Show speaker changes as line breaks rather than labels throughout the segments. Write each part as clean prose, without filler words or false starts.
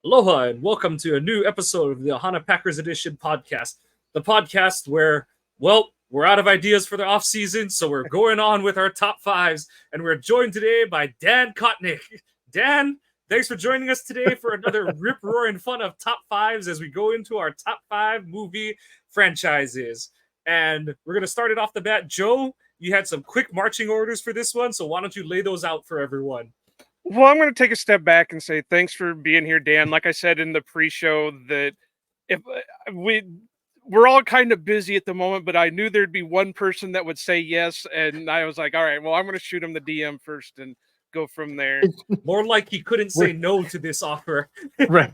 Aloha and welcome to a new episode of the Ohana Packers Edition podcast. The podcast where, we're out of ideas for the off season, so we're going on with our top fives, and we're joined today by Dan Kotnik. Dan, thanks for joining us today for another rip roaring fun of top fives as we go into our top five movie franchises. And we're gonna start it off the bat. Joe, you had some quick marching orders for this one, so why don't you lay those out for everyone?
Well, I'm going to take a step back and say thanks for being here, Dan. Like I said in the pre-show, that if we're all kind of busy at the moment, but I knew there'd be one person that would say yes, and I was like, all right, well, I'm going to shoot him the DM first and go from there.
More like he couldn't say no to this offer.
Right.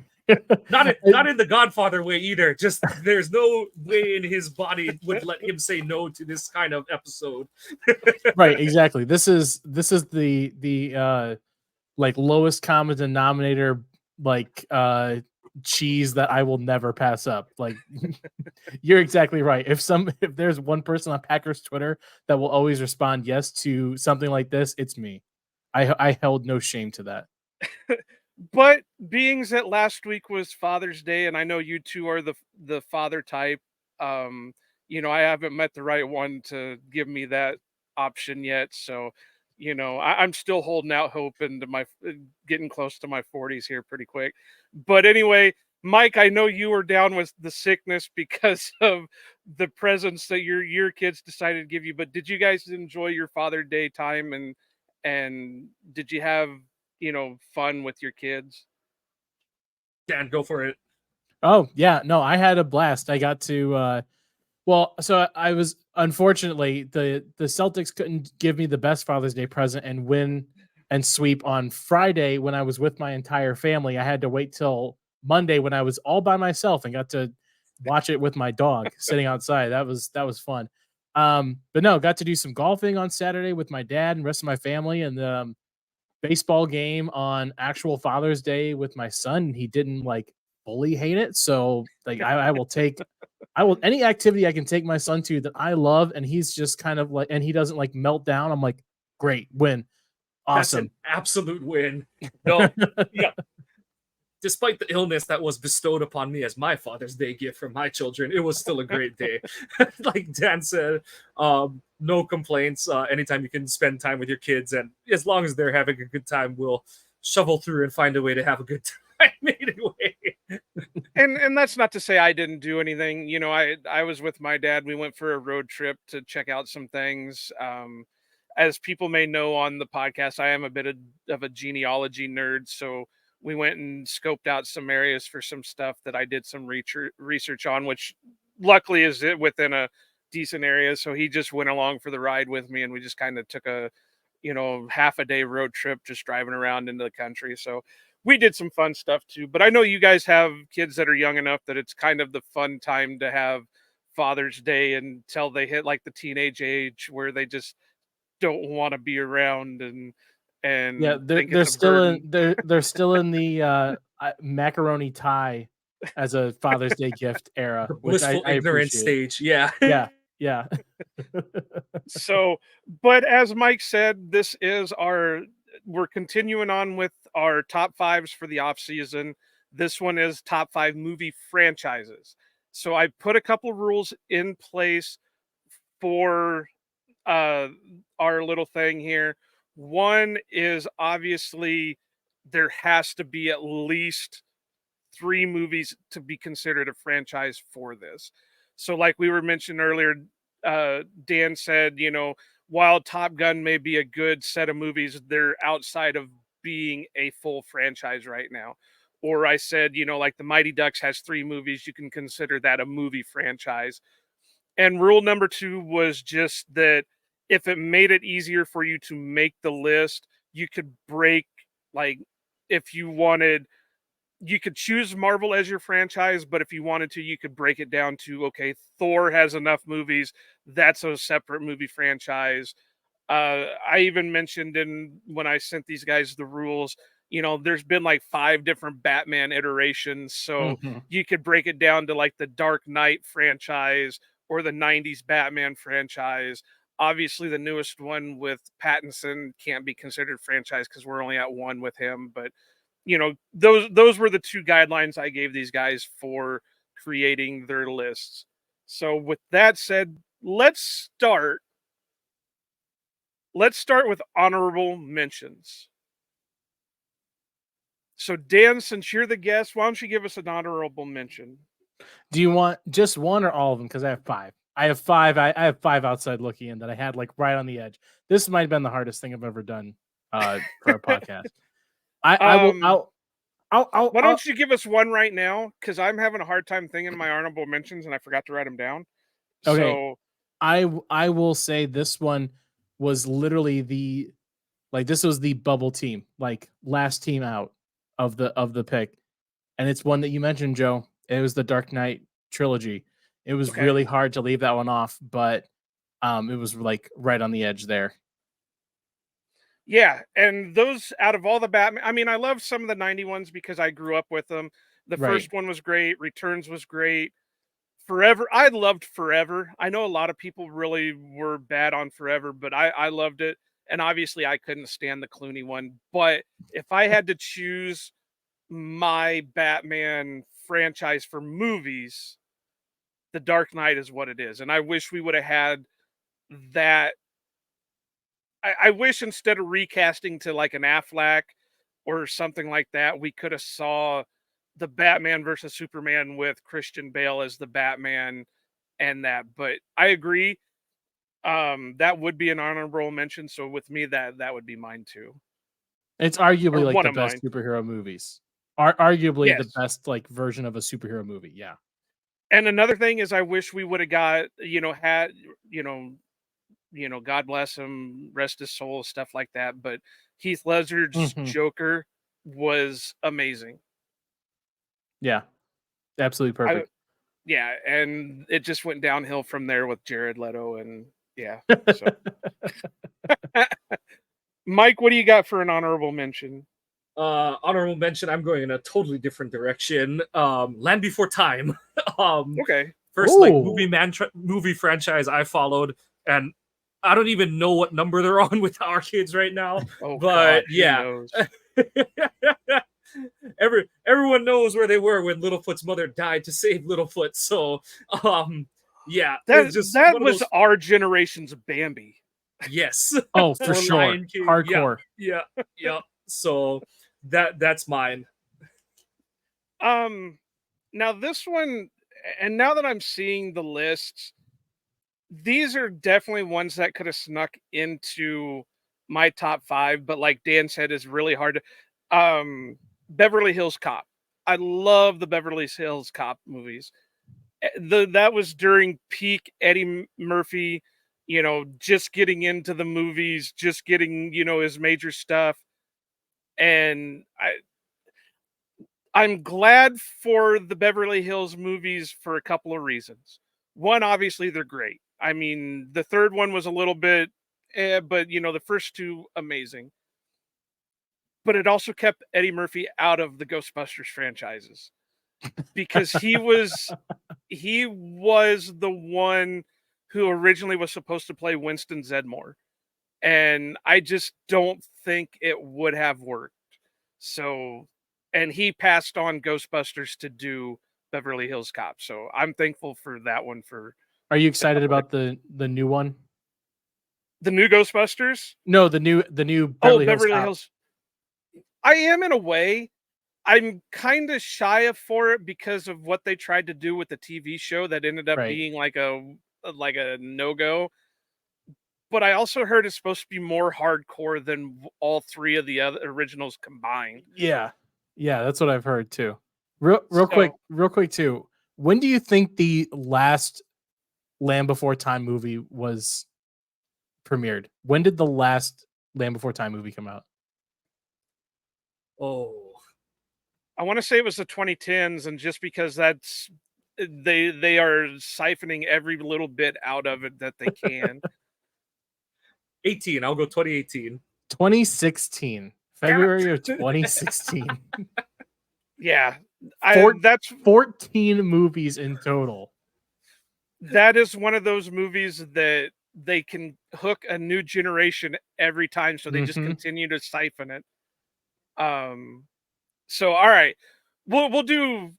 Not in the Godfather way either. Just there's no way in his body would let him say no to this kind of episode.
Right, exactly. This is the like lowest common denominator, like cheese that I will never pass up. Like you're exactly right. If there's one person on Packers Twitter that will always respond yes to something like this, it's me. I held no shame to that.
But being that last week was Father's Day, and I know you two are the father type, I haven't met the right one to give me that option yet. So, I'm still holding out hope into my getting close to my 40s here pretty quick. But anyway, Mike, I know you were down with the sickness because of the presents that your kids decided to give you. But did you guys enjoy your Father's Day time and did you have fun with your kids?
Dan, go for it.
Oh yeah, no, I had a blast. I got to so I was unfortunately the Celtics couldn't give me the best Father's Day present and win and sweep on Friday when I was with my entire family. I had to wait till Monday when I was all by myself and got to watch it with my dog sitting outside. That was fun. But no, got to do some golfing on Saturday with my dad and rest of my family, and baseball game on actual Father's Day with my son. He didn't like fully hate it, so like I will any activity I can take my son to that I love, and he's just kind of like, and he doesn't like melt down. I'm like, great, win, awesome.
That's an absolute win. No, yeah. Despite the illness that was bestowed upon me as my Father's Day gift from my children, it was still a great day. Like Dan said, no complaints. Anytime you can spend time with your kids, and as long as they're having a good time, we'll shovel through and find a way to have a good time anyway.
And that's not to say I didn't do anything. I was with my dad. We went for a road trip to check out some things. As people may know on the podcast, I am a bit of a genealogy nerd, so we went and scoped out some areas for some stuff that I did some research on, which luckily is within a decent area. So he just went along for the ride with me, and we just kind of took a, half a day road trip, just driving around into the country. So we did some fun stuff too. But I know you guys have kids that are young enough that it's kind of the fun time to have Father's Day until they hit like the teenage age where they just don't want to be around and
yeah, they're still in the macaroni tie as a Father's Day gift era, which I
ignorant
appreciate.
stage. Yeah.
Yeah.
So, but as Mike said, we're continuing on with our top fives for the off season. This one is top 5 movie franchises. So I put a couple rules in place for our little thing here. One is obviously there has to be at least 3 movies to be considered a franchise for this. So like we were mentioned earlier, Dan said, while Top Gun may be a good set of movies, they're outside of being a full franchise right now. Or I said, like the Mighty Ducks has 3 movies, you can consider that a movie franchise. And rule number 2 was just that if it made it easier for you to make the list, you could break, like, if you wanted, you could choose Marvel as your franchise, but if you wanted to, you could break it down to, okay, Thor has enough movies, that's a separate movie franchise. I even mentioned when I sent these guys the rules, there's been like 5 different Batman iterations, so you could break it down to like the Dark Knight franchise or the 90s Batman franchise. Obviously, the newest one with Pattinson can't be considered franchise because we're only at 1 with him, but those were the two guidelines I gave these guys for creating their lists. So with that said, let's start with honorable mentions. So Dan, since you're the guest, why don't you give us an honorable mention?
Do you want just one or all of them? Because I have five. I have five outside looking in that I had like right on the edge. This might have been the hardest thing I've ever done for a podcast.
Why don't you give us one right now? Because I'm having a hard time thinking of my honorable mentions and I forgot to write them down.
Okay.
So
I will say this one was literally this was the bubble team, like last team out of the pick. And it's one that you mentioned, Joe. It was the Dark Knight trilogy. It was really hard to leave that one off, but it was like right on the edge there.
Yeah, and those out of all the Batman, I mean, I love some of the 90 ones because I grew up with them. The first one was great. Returns was great. Forever, I loved Forever. I know a lot of people really were bad on Forever, but I loved it. And obviously, I couldn't stand the Clooney one. But if I had to choose my Batman franchise for movies, The Dark Knight is what it is. And I wish we would have had that. I wish instead of recasting to like an Affleck or something like that, we could have saw the Batman versus Superman with Christian Bale as the Batman and that. But I agree. That would be an honorable mention. So with me, that would be mine too.
It's arguably like
one
the
of
best
mine.
superhero movies. Arguably the
Yes.
best like version of a superhero movie. Yeah.
And another thing is I wish we would have got, God bless him, rest his soul, stuff like that. But Heath Ledger's Joker was amazing.
Yeah. Absolutely perfect.
Yeah, and it just went downhill from there with Jared Leto, and yeah. So. Mike, what do you got for an honorable mention?
Honorable mention, I'm going in a totally different direction. Land Before Time.
Okay.
First, like movie franchise I followed, and I don't even know what number they're on with our kids right now.
Oh,
but
God,
yeah,
who knows?
Everyone knows where they were when Littlefoot's mother died to save Littlefoot. So, yeah,
that was our generation's Bambi.
Yes.
Oh, for sure. Hardcore.
Yeah. So that's mine.
Now this one, and now that I'm seeing the lists, these are definitely ones that could have snuck into my top 5, but like Dan said, is really hard to. Beverly Hills Cop. I love the Beverly Hills Cop movies. That was during peak Eddie Murphy, just getting into the movies, just getting, his major stuff. And I'm glad for the Beverly Hills movies for a couple of reasons. One, obviously, they're great. I mean, the third one was a little bit, but the first two, amazing. But it also kept Eddie Murphy out of the Ghostbusters franchises because he was the one who originally was supposed to play Winston Zedmore. And I just don't think it would have worked. So, and he passed on Ghostbusters to do Beverly Hills Cop. So I'm thankful for that one.
Are you excited about the new one?
The new Ghostbusters?
No, the new Beverly
Hills. I am in a way. I'm kind of shy for it because of what they tried to do with the TV show that ended up being like a no-go. But I also heard it's supposed to be more hardcore than all three of the other originals combined.
Yeah, that's what I've heard too. Real quick too. When do you think the last Land Before Time movie was premiered? When did the last Land Before Time movie come out?
Oh,
I want to say it was the 2010s, and just because that's they are siphoning every little bit out of it that they can.
18. I'll go 2018.
2016. February of 2016.
Yeah.
That's 14 movies in total.
That is one of those movies that they can hook a new generation every time, so they just continue to siphon it. So, all right, we'll do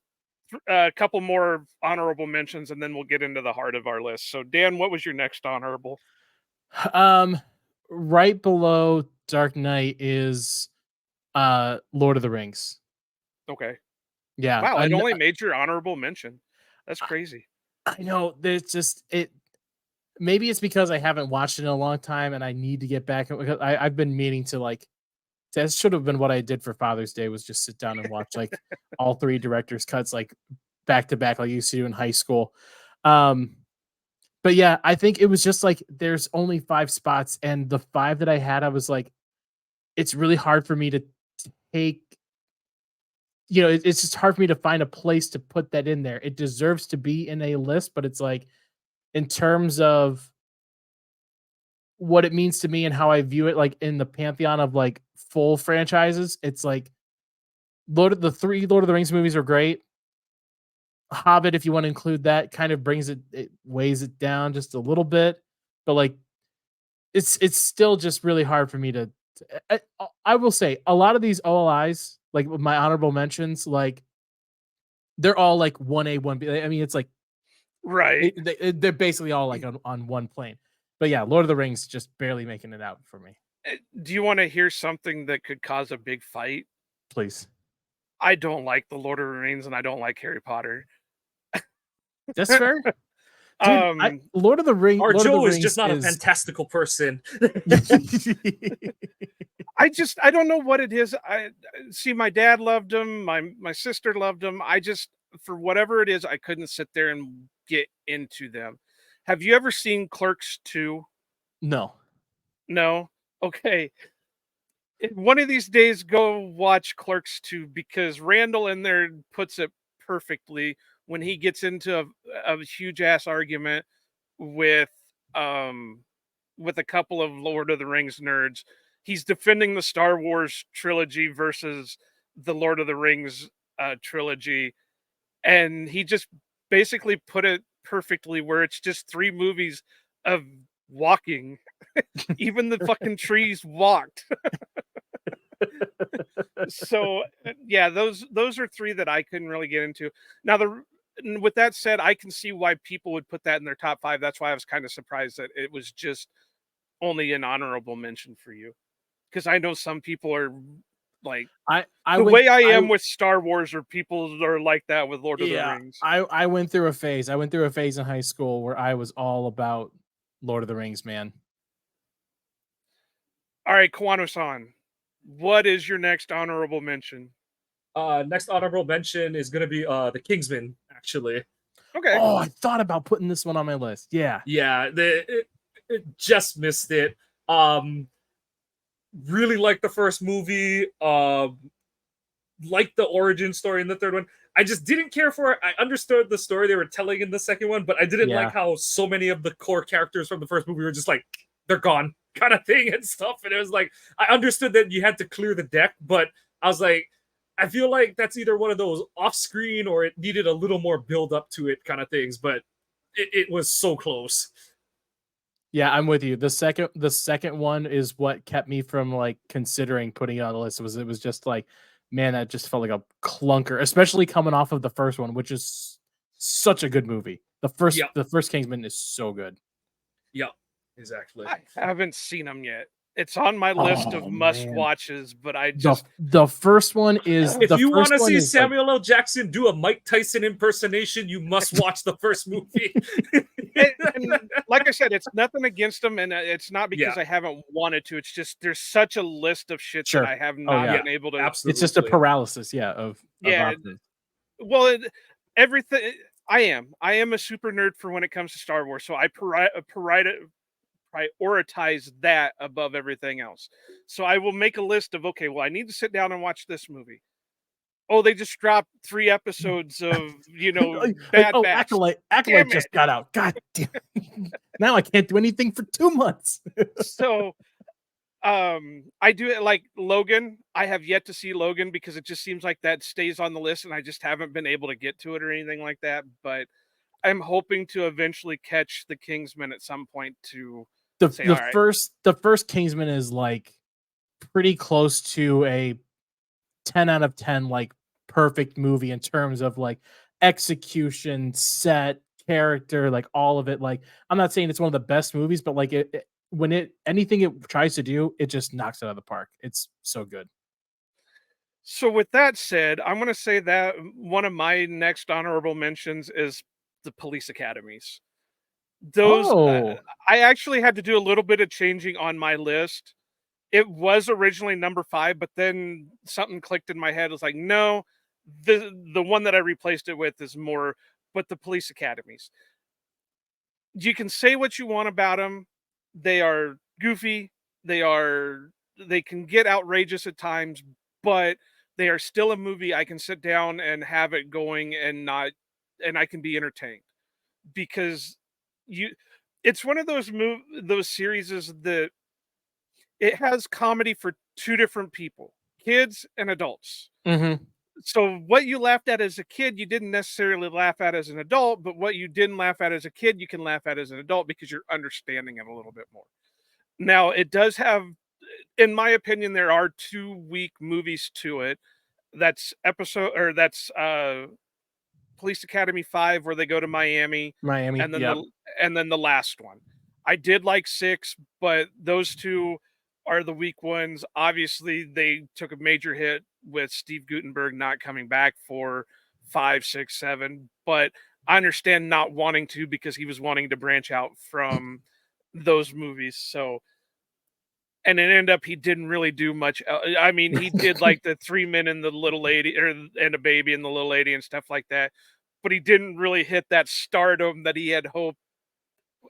a couple more honorable mentions, and then we'll get into the heart of our list. So, Dan, what was your next honorable?
Right below Dark Knight is Lord of the Rings.
Okay.
Yeah,
Wow, it only made your honorable mention. That's crazy.
I know. There's just it. Maybe it's because I haven't watched it in a long time, and I need to get back. Because I've been meaning to like. That should have been what I did for Father's Day, was just sit down and watch like all 3 director's cuts like back to back, like you used to do in high school. But yeah, I think it was just like there's only 5 spots, and the 5 that I had, I was like, it's really hard for me to take. It's just hard for me to find a place to put that in there. It deserves to be in a list, but it's like in terms of what it means to me and how I view it, like in the pantheon of like full franchises, it's like the 3 Lord of the Rings movies are great. Hobbit, if you want to include that, kind of it weighs it down just a little bit, but like it's still just really hard for me to. I will say a lot of these OLIs, like with my honorable mentions, like they're all like 1A, 1B. I mean, it's like
Right.
they're basically all like on one plane. But yeah, Lord of the Rings just barely making it out for me.
Do you want to hear something that could cause a big fight?
Please.
I don't like the Lord of the Rings, and I don't like Harry Potter.
That's fair. Dude, Lord of the Rings.
Our
Lord
Joe
of the
is
Rings
just not a fantastical person.
I don't know what it is. I see my dad loved him, my sister loved him. I just, for whatever it is, I couldn't sit there and get into them. Have you ever seen Clerks 2?
No.
No? Okay. One of these days, go watch Clerks 2, because Randall in there puts it perfectly when he gets into a huge ass argument with um with a couple of Lord of the Rings nerds. He's defending the Star Wars trilogy versus the Lord of the Rings trilogy, and he just basically put it perfectly where it's just 3 movies of walking. Even the fucking trees walked. So yeah, those are 3 that I couldn't really get into. Now with that said, I can see why people would put that in their top 5. That's why I was kind of surprised that it was just only an honorable mention for you, because I know some people are like, the way I am with Star Wars, or people are like that with Lord of the Rings.
I went through a phase. I went through a phase in high school where I was all about Lord of the Rings, man.
All right, Kawano-san, what is your next honorable mention?
Next honorable mention is gonna be the Kingsman, actually.
Okay.
Oh, I thought about putting this one on my list. Yeah.
Yeah, it just missed it. Really liked the first movie. Liked the origin story in the third one. I just didn't care for it. I understood the story they were telling in the second one, but I didn't like how so many of the core characters from the first movie were just like, they're gone kind of thing and stuff. And it was like, I understood that you had to clear the deck, but I was like, I feel like that's either one of those off screen or it needed a little more build up to it kind of things, but it was so close.
Yeah, I'm with you. The second one is what kept me from like considering putting it on the list. It was just like, man, that just felt like a clunker, especially coming off of the first one, which is such a good movie. The first Kingsman is so good.
Yep, exactly.
I haven't seen them yet. It's on my list of must watches, but I just
the first one is.
If you want to see Samuel L. Jackson do a Mike Tyson impersonation, you must watch the first movie.
and like I said, it's nothing against them, and it's not because I haven't wanted to. It's just there's such a list of shit that I have not been able to.
Absolutely.
It's just a paralysis, of options.
Well, everything. I am a super nerd for when it comes to Star Wars, so I prioritize that above everything else. So I will make a list of, okay, well, I need to sit down and watch this movie. Oh, they just dropped 3 episodes of, Bad Batch.
Acolyte just got out. God damn. Now I can't do anything for 2 months.
So I do it like Logan. I have yet to see Logan because it just seems like that stays on the list and I just haven't been able to get to it or anything like that. But I'm hoping to eventually catch the Kingsman at some point to say,
the first Kingsman is like pretty close to a 10 out of 10 like perfect movie in terms of like execution, set, character, like all of it. Like I'm not saying it's one of the best movies, but like when anything it tries to do, it just knocks it out of the park. It's so good.
So with that said, I'm going to say that one of my next honorable mentions is the police academies. Those
Oh,
I actually had to do a little bit of changing on my list. It was originally number 5, but then something clicked in my head. It was like, no, the one that I replaced it with is more. But the police academies, you can say what you want about them. They are goofy. They are they can get outrageous at times, but they are still a movie I can sit down and have it going and not and I can be entertained because you it's one of those series that it has comedy for two different people, kids and adults.
mm-hmm.
So what you laughed at as a kid, you didn't necessarily laugh at as an adult, but what you didn't laugh at as a kid, you can laugh at as an adult because you're understanding it a little bit more. Now, it does have, in my opinion, there are two weak movies to it. That's Police Academy 5 where they go to Miami,
Miami.
and then
Yep.
the last one. I did like 6, but those two are the weak ones. Obviously, they took a major hit with Steve Guttenberg not coming back for 5, 6, 7, but I understand not wanting to because he was wanting to branch out from those movies. So and it ended up he didn't really do much. I mean, he did like the 3 men and the little lady, or and a baby and the little lady and stuff like that, but he didn't really hit that stardom that he had hoped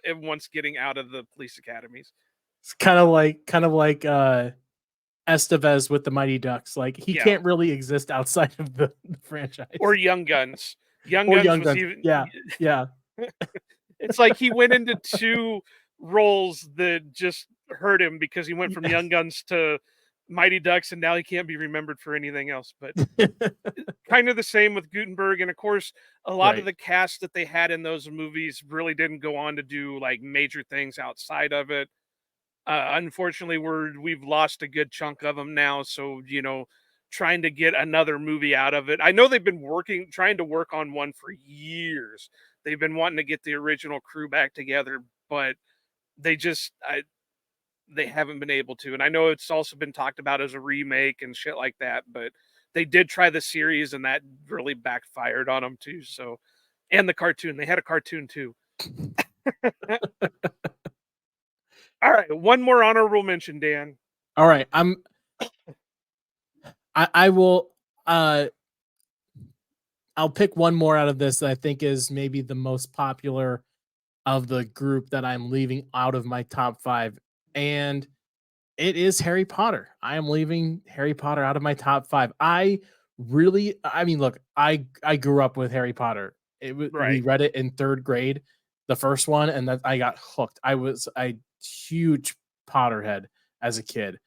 once getting out of the police academies.
It's kind of like Estevez with the Mighty Ducks. Like he
Yeah,
can't really exist outside of the franchise.
or Young Guns. Young
Or
Guns
Young
was
Guns.
even.
Yeah. Yeah.
It's like he went into two roles that just hurt him because he went from Young Guns to Mighty Ducks, and now he can't be remembered for anything else. But kind of the same with Gutenberg, and of course, a lot of
Right.
the cast that they had in those movies really didn't go on to do like major things outside of it. Unfortunately, we've lost a good chunk of them now, so trying to get another movie out of it. I know they've been trying to work on one for years. They've been wanting to get the original crew back together, but they just they haven't been able to. And I know it's also been talked about as a remake and shit like that, but they did try the series and that really backfired on them too. So, and the cartoon, they had a cartoon too. All right, one more honorable mention, Dan.
All right. I will I'll pick one more out of this that I think is maybe the most popular of the group that I'm leaving out of my top 5. And it is Harry Potter. I am leaving Harry Potter out of my top 5. I mean, look, I grew up with Harry Potter. We
Right.
read it in 3rd grade, the first one, and that I got hooked. I was a huge Potterhead as a kid.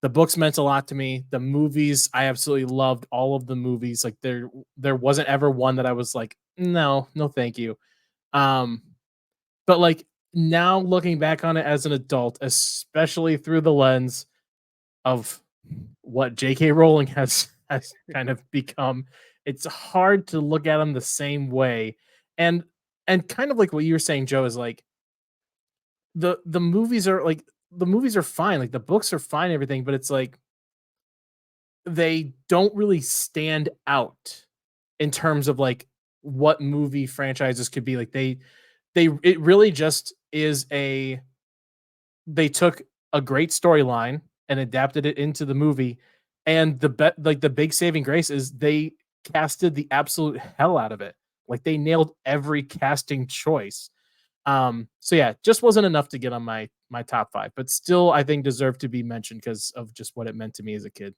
The books meant a lot to me. The movies, I absolutely loved all of the movies. Like there wasn't ever one that I was like, no, no, thank you. Um, but like now looking back on it as an adult, especially through the lens of what J.K. Rowling has kind of become, it's hard to look at them the same way. And kind of like what you were saying, Joe, is like the movies are like the movies are fine, like the books are fine, everything, but it's like they don't really stand out in terms of like what movie franchises could be. Like they it really just is they took a great storyline and adapted it into the movie. And the big saving grace is they casted the absolute hell out of it. Like they nailed every casting choice. So yeah, just wasn't enough to get on my top 5, but still I think deserved to be mentioned because of just what it meant to me as a kid.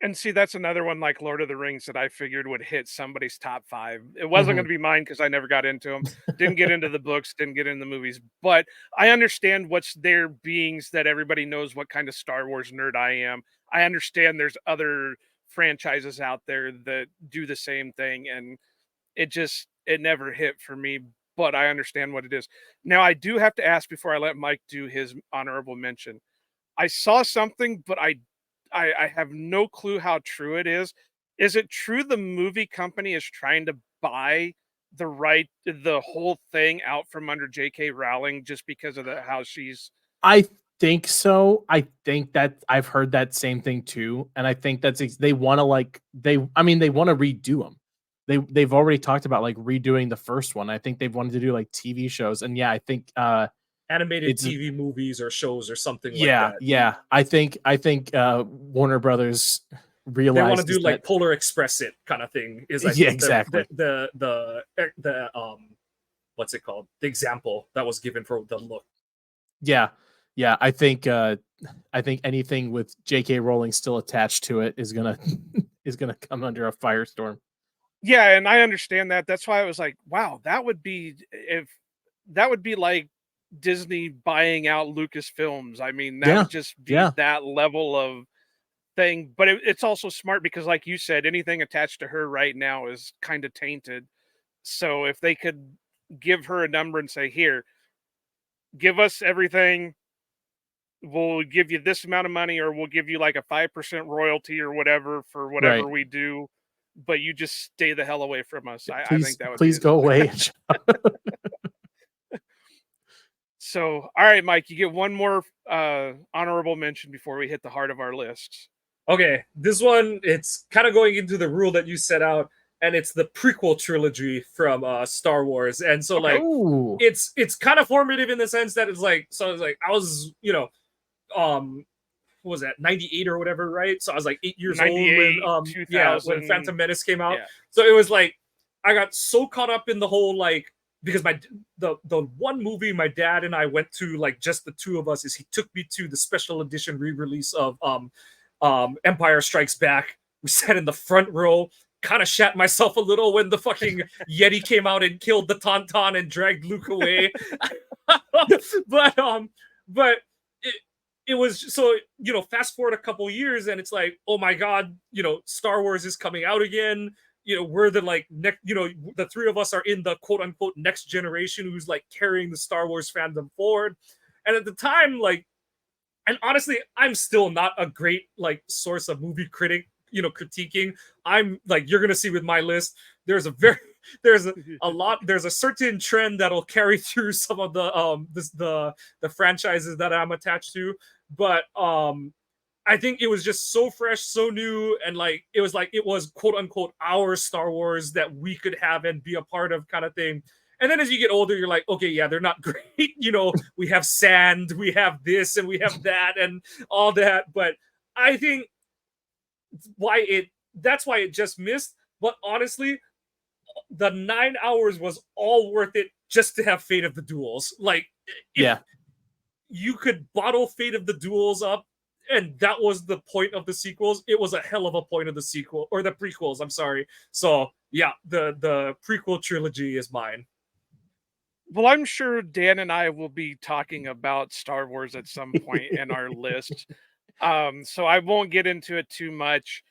And see, that's another one like Lord of the Rings that I figured would hit somebody's top 5. It wasn't
Mhm.
going to be mine because I never got into them. Didn't get into the books, didn't get into the movies. But I understand what's their beings that everybody knows what kind of Star Wars nerd I am. I understand there's other franchises out there that do the same thing. And it never hit for me. But I understand what it is. Now, I do have to ask before I let Mike do his honorable mention. I saw something, but I have no clue how true it is. Is it true the movie company is trying to buy the whole thing out from under J.K. Rowling just because of how she's
I think so. I think that I've heard that same thing too, and I think they want to they want to redo them. They've already talked about like redoing the first one. I think they've wanted to do like TV shows, and yeah, I think
Animated
it's
TV movies or shows or something like
yeah,
that.
yeah. I think Warner Brothers
They want to
realized
do like
that
Polar Express it kind of thing. Is I
yeah,
think
exactly.
the what's it called? The example that was given for the look.
Yeah. Yeah, I think anything with J.K. Rowling still attached to it is gonna is gonna come under a firestorm.
Yeah, and I understand that. That's why I was like, wow, that would be like Disney buying out Lucasfilms. I mean, that
Yeah,
would just be
yeah,
that level of thing. But it's also smart because, like you said, anything attached to her right now is kind of tainted. So if they could give her a number and say, here, give us everything, we'll give you this amount of money, or we'll give you like a 5% royalty or whatever for
right.
whatever we do, but you just stay the hell away from us. I
Please,
think that would be
please
it.
go away.
So, all right, Mike, you get one more honorable mention before we hit the heart of our lists.
Okay, this one, it's kind of going into the rule that you set out, and it's the prequel trilogy from Star Wars. And so
Okay.
like
Ooh,
it's kind of formative in the sense that it's like, so it's like I was, what was that, 98 or whatever, right? So I was like 8 years old when
2000,
when Phantom Menace came out.
yeah.
So it was like I got so caught up in the whole like, because the one movie my dad and I went to, like just the two of us, is he took me to the special edition re-release of Empire Strikes Back. We sat in the front row, kind of shat myself a little when the fucking Yeti came out and killed the Tauntaun and dragged Luke away. but it was, so fast forward a couple years and it's like, oh my god, Star Wars is coming out again. We're the like next, the three of us are in the quote unquote next generation who's like carrying the Star Wars fandom forward. And at the time, like, and honestly, I'm still not a great like source of movie critiquing. I'm like, you're gonna see with my list, there's a certain trend that'll carry through some of the franchises that I'm attached to. But I think it was just so fresh, so new, and like it was quote unquote our Star Wars that we could have and be a part of, kind of thing. And then as you get older, you're like, okay, yeah, they're not great. We have sand, we have this, and we have that, and all that. But I think that's why it just missed. But honestly, the 9 hours was all worth it just to have Fate of the Duels. Like,
yeah,
you could bottle Fate of the Duels up, and that was the point of the sequels. It was a hell of a point of the sequel, or the prequels, I'm sorry. So yeah, the prequel trilogy is mine.
Well, I'm sure Dan and I will be talking about Star Wars at some point in our list. So I won't get into it too much.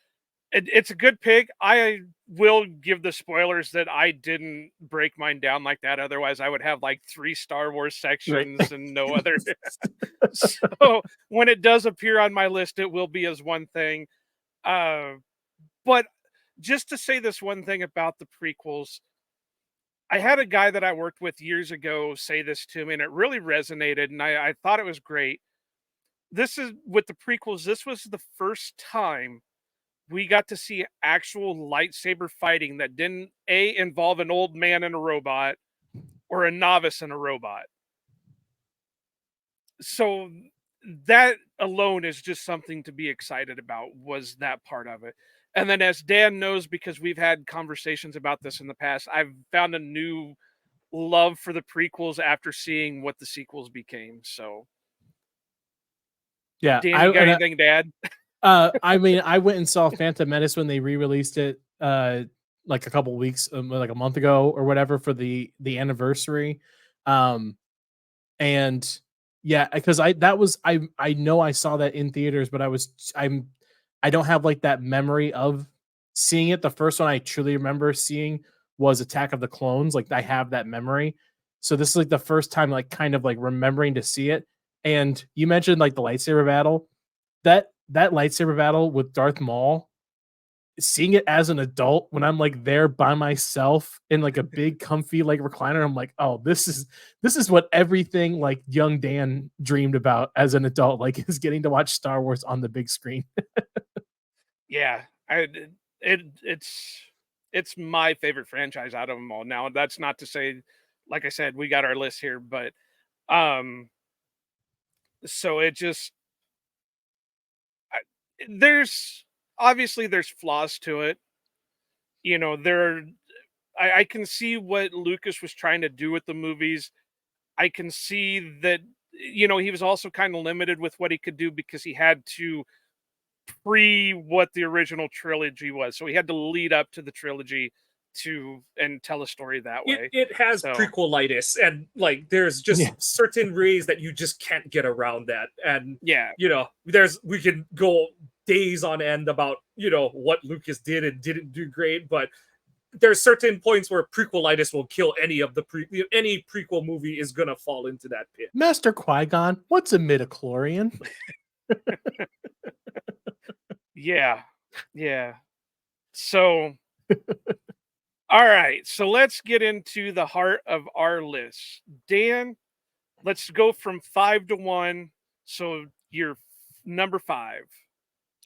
It's a good pick. I will give the spoilers that I didn't break mine down like that. Otherwise, I would have like 3 Star Wars sections
right.
and no other. So when it does appear on my list, it will be as one thing. But just to say this one thing about the prequels, I had a guy that I worked with years ago say this to me, and it really resonated, and I thought it was great. This is with the prequels, this was the first time we got to see actual lightsaber fighting that didn't involve an old man and a robot or a novice and a robot. So that alone is just something to be excited about, was that part of it. And then, as Dan knows, because we've had conversations about this in the past, I've found a new love for the prequels after seeing what the sequels became. So
Yeah,
Dan, you got anything to add?
I mean, I went and saw Phantom Menace when they re-released it, like a couple weeks, like a month ago or whatever, for the anniversary. And yeah, because I know I saw that in theaters, but I don't have like that memory of seeing it. The first one I truly remember seeing was Attack of the Clones. Like, I have that memory. So this is like the first time, like, kind of like remembering to see it. And you mentioned like the lightsaber battle. that lightsaber battle with Darth Maul, seeing it as an adult when I'm like there by myself in like a big comfy like recliner, I'm like, oh, this is what everything like young Dan dreamed about as an adult, like is getting to watch Star Wars on the big screen.
Yeah, it's my favorite franchise out of them all. Now, that's not to say, like I said, we got our list here, but um, so it just there's obviously there's flaws to it. You know, I can see what Lucas was trying to do with the movies. I can see that he was also kind of limited with what he could do because he had to what the original trilogy was. So he had to lead up to the trilogy and tell a story that way.
It has
So
prequelitis, and like there's just
Yes.
certain ways that you just can't get around that. And
yeah,
we can go days on end about what Lucas did and didn't do great, but there's certain points where prequelitis will kill any prequel movie is gonna fall into that pit.
Master Qui-Gon, what's a midichlorian?
yeah. So all right, so let's get into the heart of our list. Dan, let's go from 5 to 1. So you're number 5.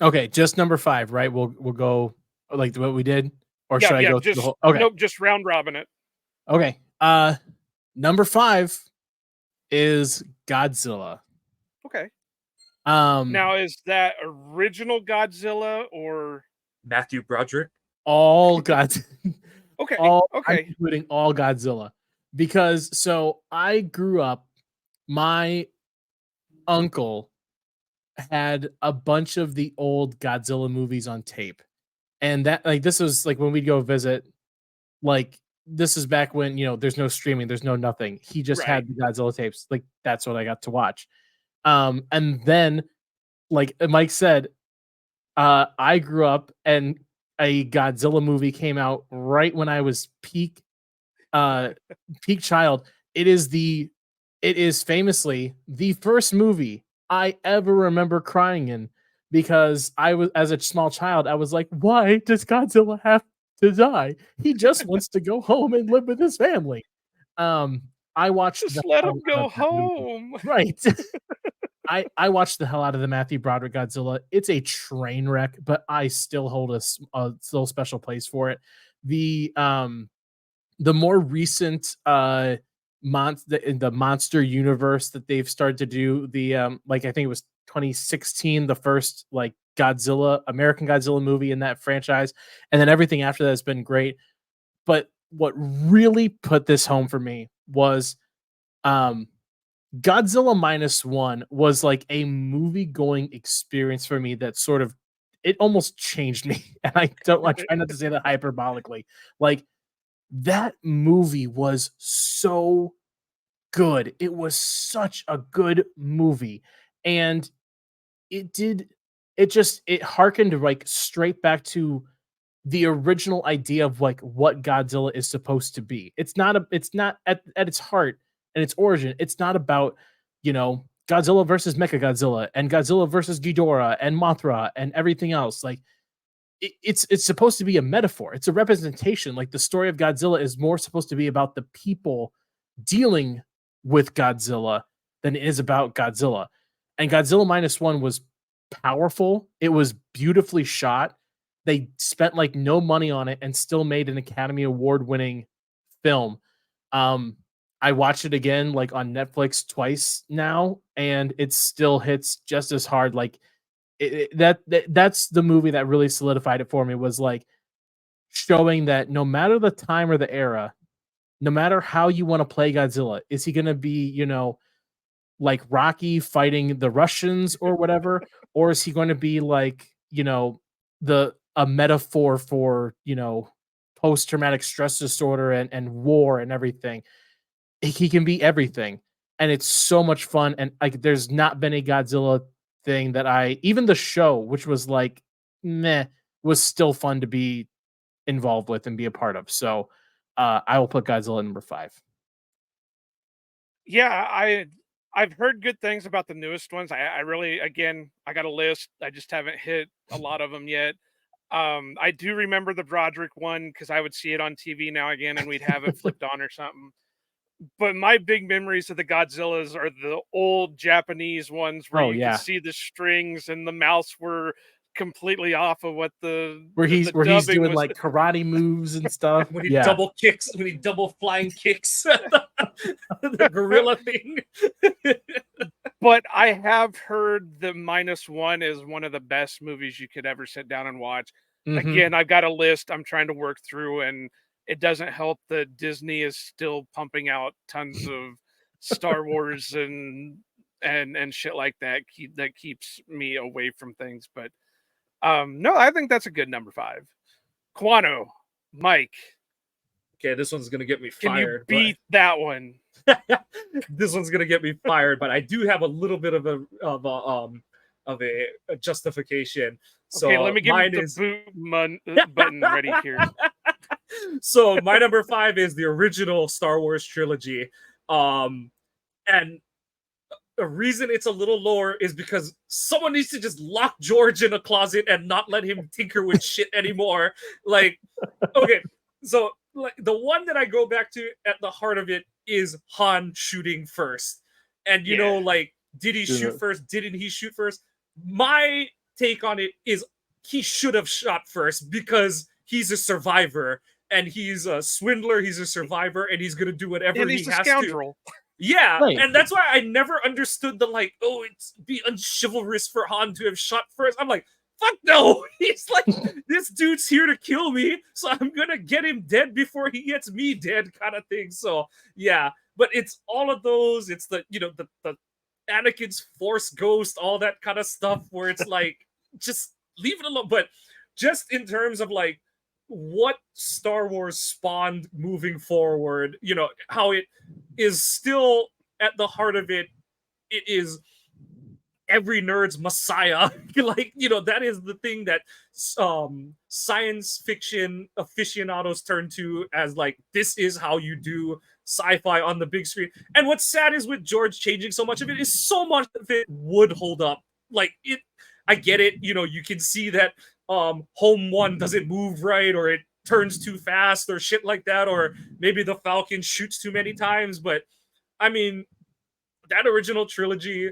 Okay, just number 5, right? We'll go like what we did, or
Yeah,
should I go through the
just
whole? Okay,
nope, just round robin it.
okay. Number 5 is Godzilla.
Okay.
Um,
Now, is that original Godzilla or
Matthew Broderick.
all Godzilla.
okay?
I'm
Okay.
including all Godzilla, because so I grew up, my uncle had a bunch of the old Godzilla movies on tape. And that like this was like when we'd go visit, like this is back when, there's no streaming, there's no nothing. He just
Right.
had the Godzilla tapes. Like that's what I got to watch. And then like Mike said, I grew up and a Godzilla movie came out right when I was peak child. It is famously the first movie I ever remember crying in, because I was, as a small child, I was like, why does Godzilla have to die? He just wants to go home and live with his family. I watched the
Just let
hell
him
out
go
of that movie.
home.
Right. I watched the hell out of the Matthew Broderick Godzilla. It's a train wreck, but I still hold a still special place for it. The more recent the monster universe that they've started to do, like I think it was 2016, the first like American Godzilla movie in that franchise, and then everything after that has been great. But what really put this home for me was Godzilla -1 was like a movie going experience for me that sort of, it almost changed me. And I try not to say that hyperbolically. Like, that movie was so good. It was such a good movie. And it harkened like straight back to the original idea of like what Godzilla is supposed to be. It's not at its heart and its origin. It's not about, Godzilla versus Mechagodzilla and Godzilla versus Ghidorah and Mothra and everything else. Like it's supposed to be a metaphor. It's a representation. Like the story of Godzilla is more supposed to be about the people dealing with Godzilla than it is about Godzilla. And Godzilla -1 was powerful. It was beautifully shot. They spent like no money on it and still made an Academy Award winning film. I watched it again like on Netflix twice now, and it still hits just as hard. Like that's the movie that really solidified it for me, was like showing that no matter the time or the era, no matter how you want to play Godzilla, is he going to be, like Rocky fighting the Russians or whatever, or is he going to be like, a metaphor for, post traumatic stress disorder and war and everything? He can be everything, and it's so much fun. And like, there's not been a Godzilla thing that even the show, which was like meh, was still fun to be involved with and be a part of. So I will put Godzilla number 5.
Yeah, I've heard good things about the newest ones. I really, again, I got a list. I just haven't hit a lot of them yet. I do remember the Broderick one because I would see it on TV now again, and we'd have it flipped on or something. But my big memories of the Godzillas are the old Japanese ones where you could see the strings and the mouths were completely off of what
where he's
dubbing
doing
was.
like karate moves and stuff.
When he double flying kicks the gorilla thing.
But I have heard the -1 is one of the best movies you could ever sit down and watch. Again, I've got a list I'm trying to work through, and it doesn't help that Disney is still pumping out tons of Star Wars and shit like that. That keeps me away from things. But no, I think that's a good number 5. Quano, Mike.
Okay, this one's gonna get me fired.
Can you beat that one?
This one's gonna get me fired, but I do have a little bit of a justification. So
okay, let me give you the boot button ready here.
So my number 5 is the original Star Wars trilogy, and the reason it's a little lower is because someone needs to just lock George in a closet and not let him tinker with shit anymore. Like, okay, so like the one that I go back to at the heart of it is Han shooting first. And you know, like, did he shoot first? Didn't he shoot first? My take on it is he should have shot first because he's a survivor and he's a swindler, he's a survivor, and he's gonna do whatever he has to. Yeah, right. And that's why I never understood the like, oh, it's be unchivalrous for Han to have shot first. I'm like, fuck no. He's like, this dude's here to kill me, so I'm gonna get him dead before he gets me dead, kind of thing. So yeah, but it's all of those. It's the the Anakin's Force Ghost, all that kind of stuff, where it's like, just leave it alone. But just in terms of like what Star Wars spawned moving forward, how it is still at the heart of it. It is every nerd's messiah. Like, that is the thing that science fiction aficionados turn to as like, this is how you do sci-fi on the big screen. And what's sad is with George changing so much of it is so much of it would hold up. Like, I get it, you can see that Home 1 doesn't move right, or it turns too fast, or shit like that, or maybe the Falcon shoots too many times. But I mean, that original trilogy,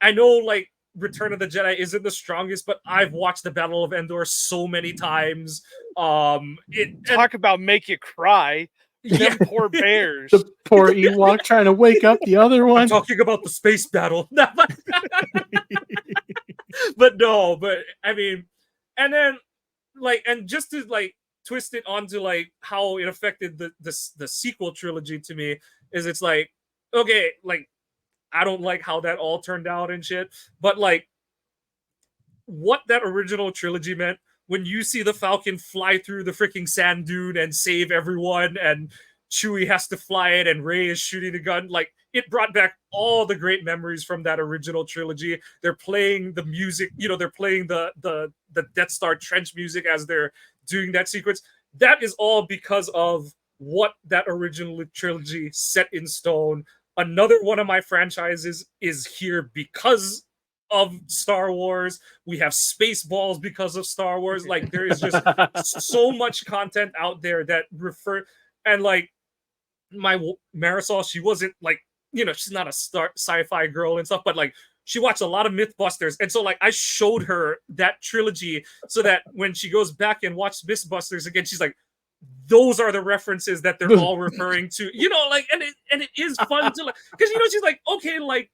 I know like Return of the Jedi isn't the strongest, but I've watched the Battle of Endor so many times.
Talk about make you cry.
Yeah.
Them poor bears.
The poor Ewok trying to wake up the other one.
I'm talking about the space battle. But I mean, and then like, and just to like twist it onto like how it affected the sequel trilogy to me is, it's like, okay, like, I don't like how that all turned out and shit, but like what that original trilogy meant, when you see the Falcon fly through the freaking sand dune and save everyone, and Chewie has to fly it, and Rey is shooting a gun, like, it brought back all the great memories from that original trilogy. They're playing the music, they're playing the Death Star trench music as they're doing that sequence. That is all because of what that original trilogy set in stone. Another one of my franchises is here because of Star Wars. We have Spaceballs because of Star Wars. Like, there is just so much content out there that and like, my Marisol, she wasn't like, she's not a sci-fi girl and stuff, but like, she watched a lot of Mythbusters, and so like, I showed her that trilogy so that when she goes back and watches Mythbusters again, she's like, those are the references that they're all referring to, like, and it is fun to like, because she's like, okay, like,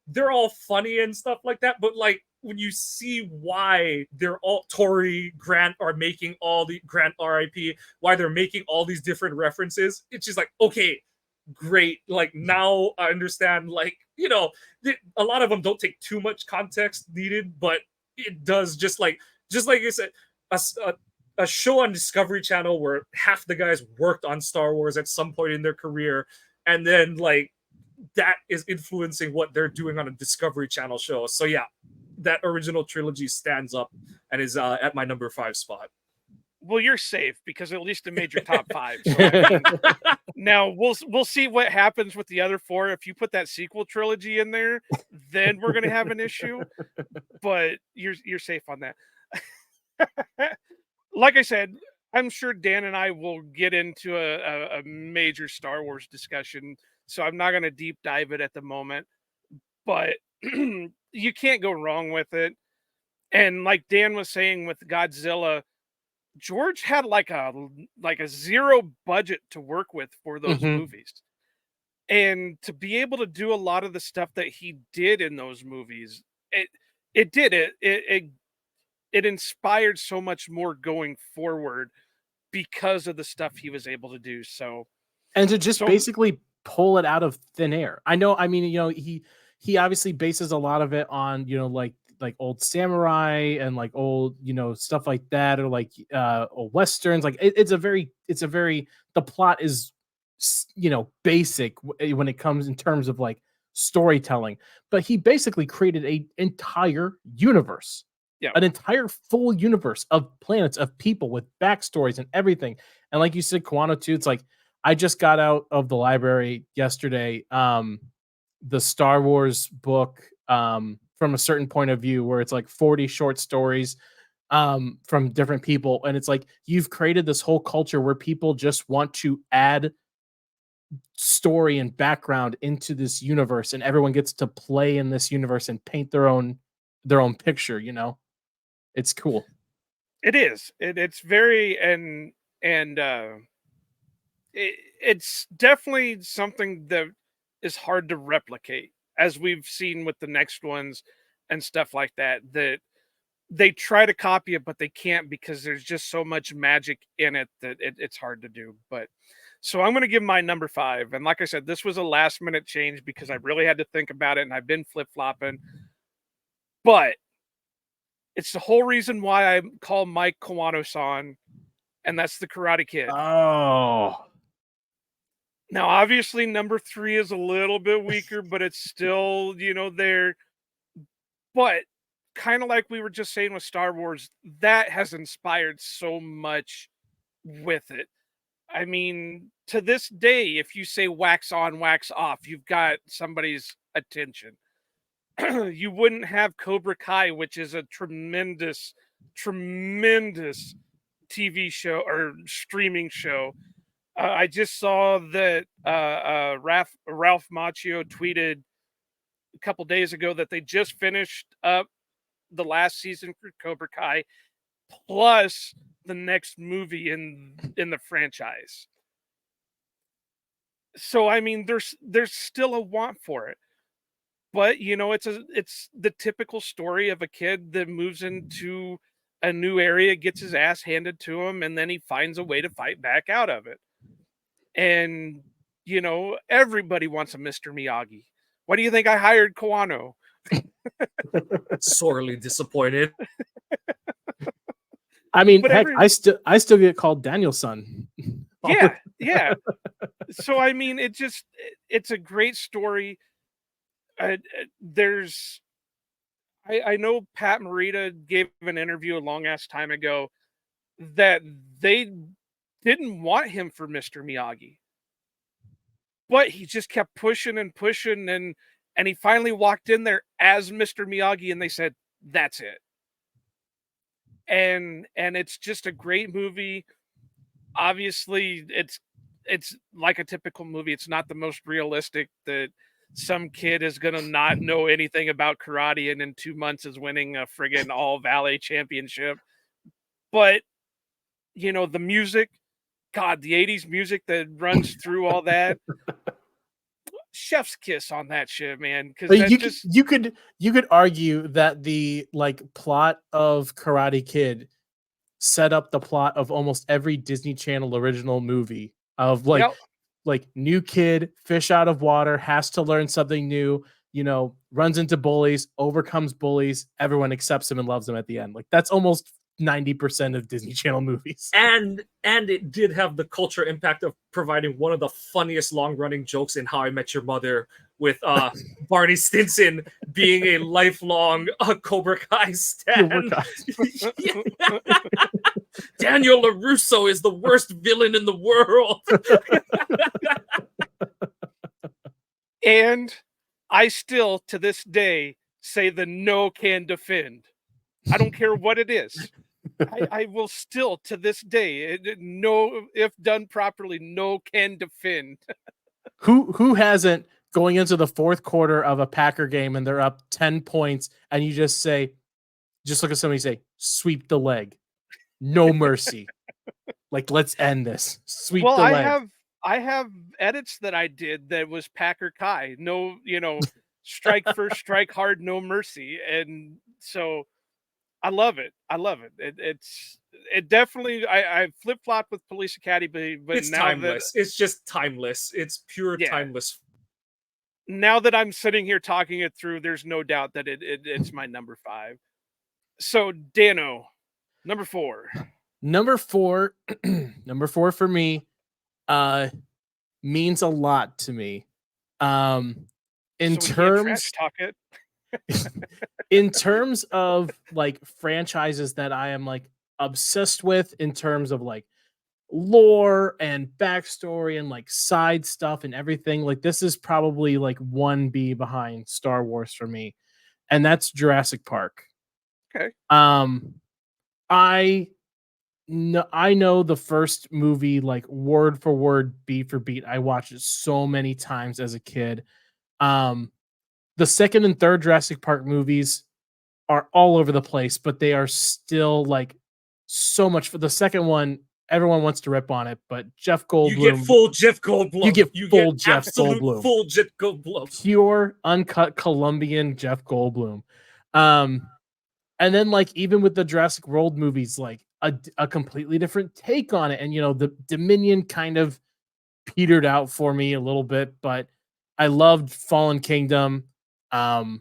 they're all funny and stuff like that, but like, when you see why they're all Tory Grant are making all the Grant RIP, why they're making all these different references, it's just like, okay, great. Like, now I understand, like, a lot of them don't take too much context needed, but it does, just like you said, a show on Discovery Channel where half the guys worked on Star Wars at some point in their career, and then like, that is influencing what they're doing on a Discovery Channel show. So yeah, that original trilogy stands up and is at my number 5 spot.
Well, you're safe because at least it made your top 5. So, I mean, Now we'll see what happens with the other 4. If you put that sequel trilogy in there, then we're gonna have an issue. But you're safe on that. Like I said, I'm sure Dan and I will get into a major Star Wars discussion, so I'm not gonna deep dive it at the moment. But you can't go wrong with it. And like Dan was saying with Godzilla, George had like a zero budget to work with for those
Mhm.
movies. And to be able to do a lot of the stuff that he did in those movies, it inspired so much more going forward because of the stuff he was able to do. So
And to just
so
basically pull it out of thin air. I mean, he obviously bases a lot of it on, like old samurai and like old, stuff like that, or like old westerns. Like it's a very the plot is basic when it comes in terms of like storytelling, but he basically created a entire universe.
yeah,
An entire full universe of planets, of people with backstories and everything. And like you said, Kawano too, it's like I just got out of the library yesterday, the Star Wars book, from a certain point of view, where it's like 40 short stories from different people. And it's like you've created this whole culture where people just want to add story and background into this universe, and everyone gets to play in this universe and paint their own picture. It's cool.
it is. It's very and it's definitely something that is hard to replicate, as we've seen with the next ones and stuff like that. That they try to copy it, but they can't because there's just so much magic in it that it's hard to do. But so I'm going to give my number 5, and like I said, this was a last minute change because I really had to think about it, and I've been flip flopping. But it's the whole reason why I call Mike Kawano-san, and that's the Karate Kid.
Oh,
Now, obviously, number 3 is a little bit weaker, but it's still, there. But kind of like we were just saying with Star Wars, that has inspired so much with it. I mean, to this day, if you say wax on, wax off, you've got somebody's attention. You wouldn't have Cobra Kai, which is a tremendous, tremendous TV show or streaming show. I just saw that Ralph Macchio tweeted a couple days ago that they just finished up the last season for Cobra Kai, plus the next movie in the franchise. So I mean, there's still a want for it, but it's the typical story of a kid that moves into a new area, gets his ass handed to him, and then he finds a way to fight back out of it. And everybody wants a Mr. Miyagi. Why do you think I hired Kawano?
Sorely disappointed.
I mean,
But
heck, I still get called Danielson.
Yeah. So I mean, it's a great story. There's I know Pat Morita gave an interview a long ass time ago that they didn't want him for Mr. Miyagi, but he just kept pushing and pushing, and he finally walked in there as Mr. Miyagi, and they said that's it. And it's just a great movie. Obviously, it's like a typical movie. It's not the most realistic that some kid is gonna not know anything about karate and in 2 months is winning a friggin' all valley championship. But the music, God, the 80s music that runs through all that. Chef's kiss on that shit, man. Because
You could argue that the like plot of Karate Kid set up the plot of almost every Disney Channel original movie of like new kid, fish out of water, has to learn something new, runs into bullies, overcomes bullies, everyone accepts him and loves him at the end. Like that's almost 90% of Disney Channel movies.
And it did have the culture impact of providing one of the funniest long-running jokes in How I Met Your Mother, with Barney Stinson being a lifelong Cobra Kai stan. Daniel LaRusso is the worst villain in the world.
And I still, to this day, say the no can defend. I don't care what it is. I will still, to this day, no, if done properly, no can defend.
Who hasn't going into the fourth quarter of a Packer game and they're up 10 points and you just look at somebody and say, sweep the leg. No mercy. Like, let's end this. Sweep
Well,
the leg.
I have edits that I did that was Packer Kai. No, strike first, strike hard, no mercy. And so I love it. I love it. It definitely I flip flop with Police Academy, but
It's
now
timeless. It's just timeless. It's pure timeless.
Now that I'm sitting here talking it through, there's no doubt that it's my number 5. So Dano, number 4.
Number 4, number 4 for me, means a lot to me. In terms
talk it.
in terms of like franchises that I am like obsessed with, in terms of like lore and backstory and like side stuff and everything, like this is probably like 1B behind Star Wars for me, and that's Jurassic Park.
Okay.
I know the first movie like word for word, beat for beat. I watched it so many times as a kid. The second and third Jurassic Park movies are all over the place, but they are still like so much. For the second one, everyone wants to rip on it, but Jeff Goldblum,
you get full Jeff Goldblum.
You get Jeff
absolute
Goldblum.
Full Jeff Goldblum.
Pure, uncut Colombian Jeff Goldblum. And then like even with the Jurassic World movies, like a completely different take on it. And the Dominion kind of petered out for me a little bit, but I loved Fallen Kingdom. I'm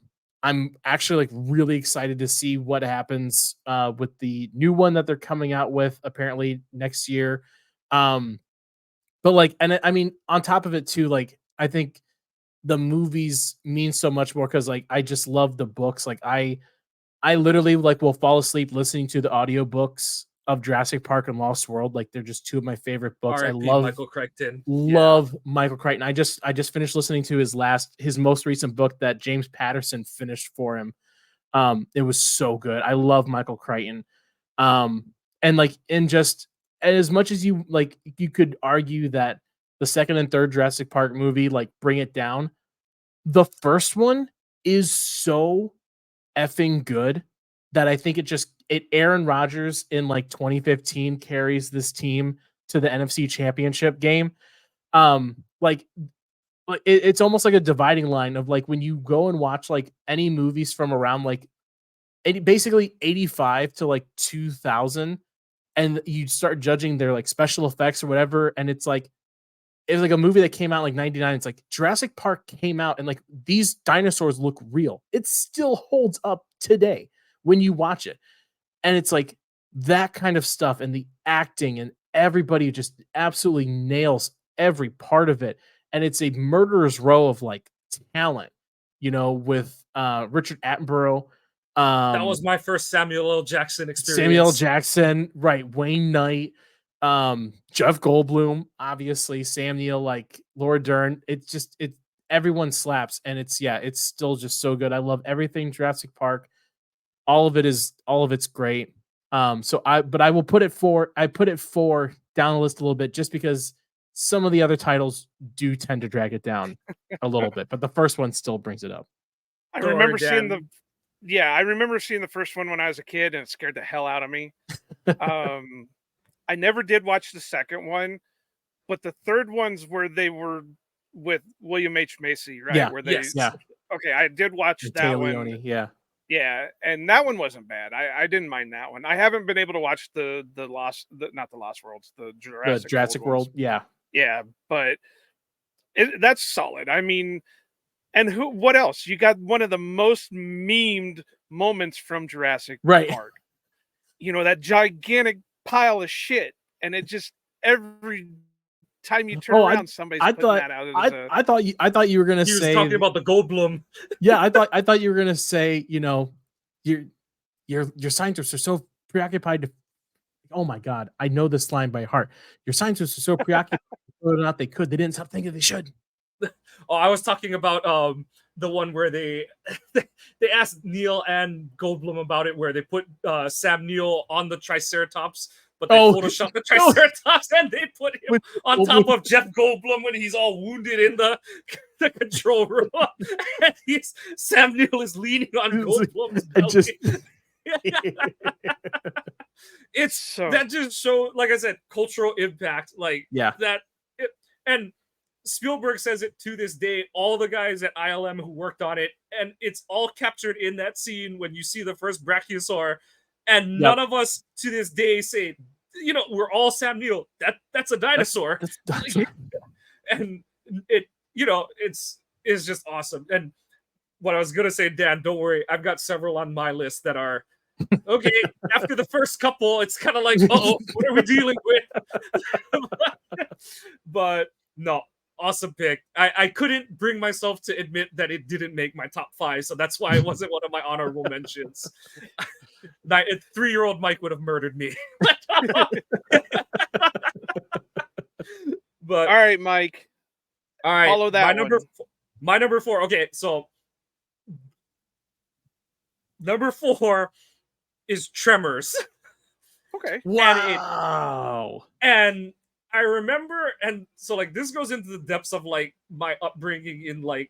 actually like really excited to see what happens with the new one that they're coming out with apparently next year. But like, and I mean, on top of it too, like I think the movies mean so much more because like I just love the books. Like I literally like will fall asleep listening to the audiobooks of Jurassic Park and Lost World. Like they're just two of my favorite books.
R.
I love
Michael Crichton.
Love Michael Crichton. I just finished listening to his most recent book that James Patterson finished for him. It was so good. I love Michael Crichton. And like in just as much as you like, you could argue that the second and third Jurassic Park movie like bring it down. The first one is so effing good that I think Aaron Rodgers in like 2015 carries this team to the NFC Championship game. Like it's almost like a dividing line of like when you go and watch like any movies from around like basically 85 to like 2000, and you start judging their like special effects or whatever, and it's like a movie that came out like 99. It's like Jurassic Park came out and like these dinosaurs look real. It still holds up today when you watch it. And it's like that kind of stuff, and the acting, and everybody just absolutely nails every part of it. And it's a murderer's row of like talent, with Richard Attenborough.
That was my first Samuel L. Jackson experience.
Samuel L. Jackson, right? Wayne Knight, Jeff Goldblum, obviously, Sam Neill, like Laura Dern. Everyone slaps, and it's still just so good. I love everything Jurassic Park. All of it's great. But I will put it four down the list a little bit just because some of the other titles do tend to drag it down a little bit, but the first one still brings it up.
I remember seeing the first one when I was a kid, and it scared the hell out of me. I never did watch the second one, but the third one's where they were with William H. Macy, right?
Yeah.
Yeah. Okay, I did watch that one.
Leone, yeah.
Yeah, and that one wasn't bad. I didn't mind that one. I haven't been able to watch the Lost Worlds, the
Jurassic World. Yeah.
Yeah, but that's solid. I mean, and what else? You got one of the most memed moments from Jurassic Park. That gigantic pile of shit, and it just every time you turn around, somebody's putting that out.
I thought you were gonna say
he was talking about the Goldblum.
Yeah, I thought you were gonna say, your scientists are so preoccupied to oh my God, I know this line by heart. Your scientists are so preoccupied whether or not they could, they didn't stop thinking they should.
Oh, I was talking about the one where they they asked Neil and Goldblum about it, where they put Sam Neill on the Triceratops, but they photoshopped the Triceratops and they put him on top of Jeff Goldblum when he's all wounded in the control room, and Sam Neill is leaning on Goldblum's belly. It's so that just show, like I said, cultural impact, like that. And Spielberg says it to this day, all the guys at ILM who worked on it, and it's all captured in that scene when you see the first Brachiosaur, and none of us to this day say, you know, we're all Sam Neill. That's a dinosaur. And it, you know, it's just awesome. And what I was gonna say, Dan, don't worry, I've got several on my list that are okay. After the first couple, it's kind of like, oh, what are we dealing with? But no. Awesome pick. I couldn't bring myself to admit that it didn't make my top 5, so that's why it wasn't one of my honorable mentions. 3-year-old Mike would have murdered me. But
all right, Mike.
All right,
follow that.
My number 4. Okay, so number 4 is Tremors.
Okay.
Wow.
And I remember, and so like this goes into the depths of like my upbringing in like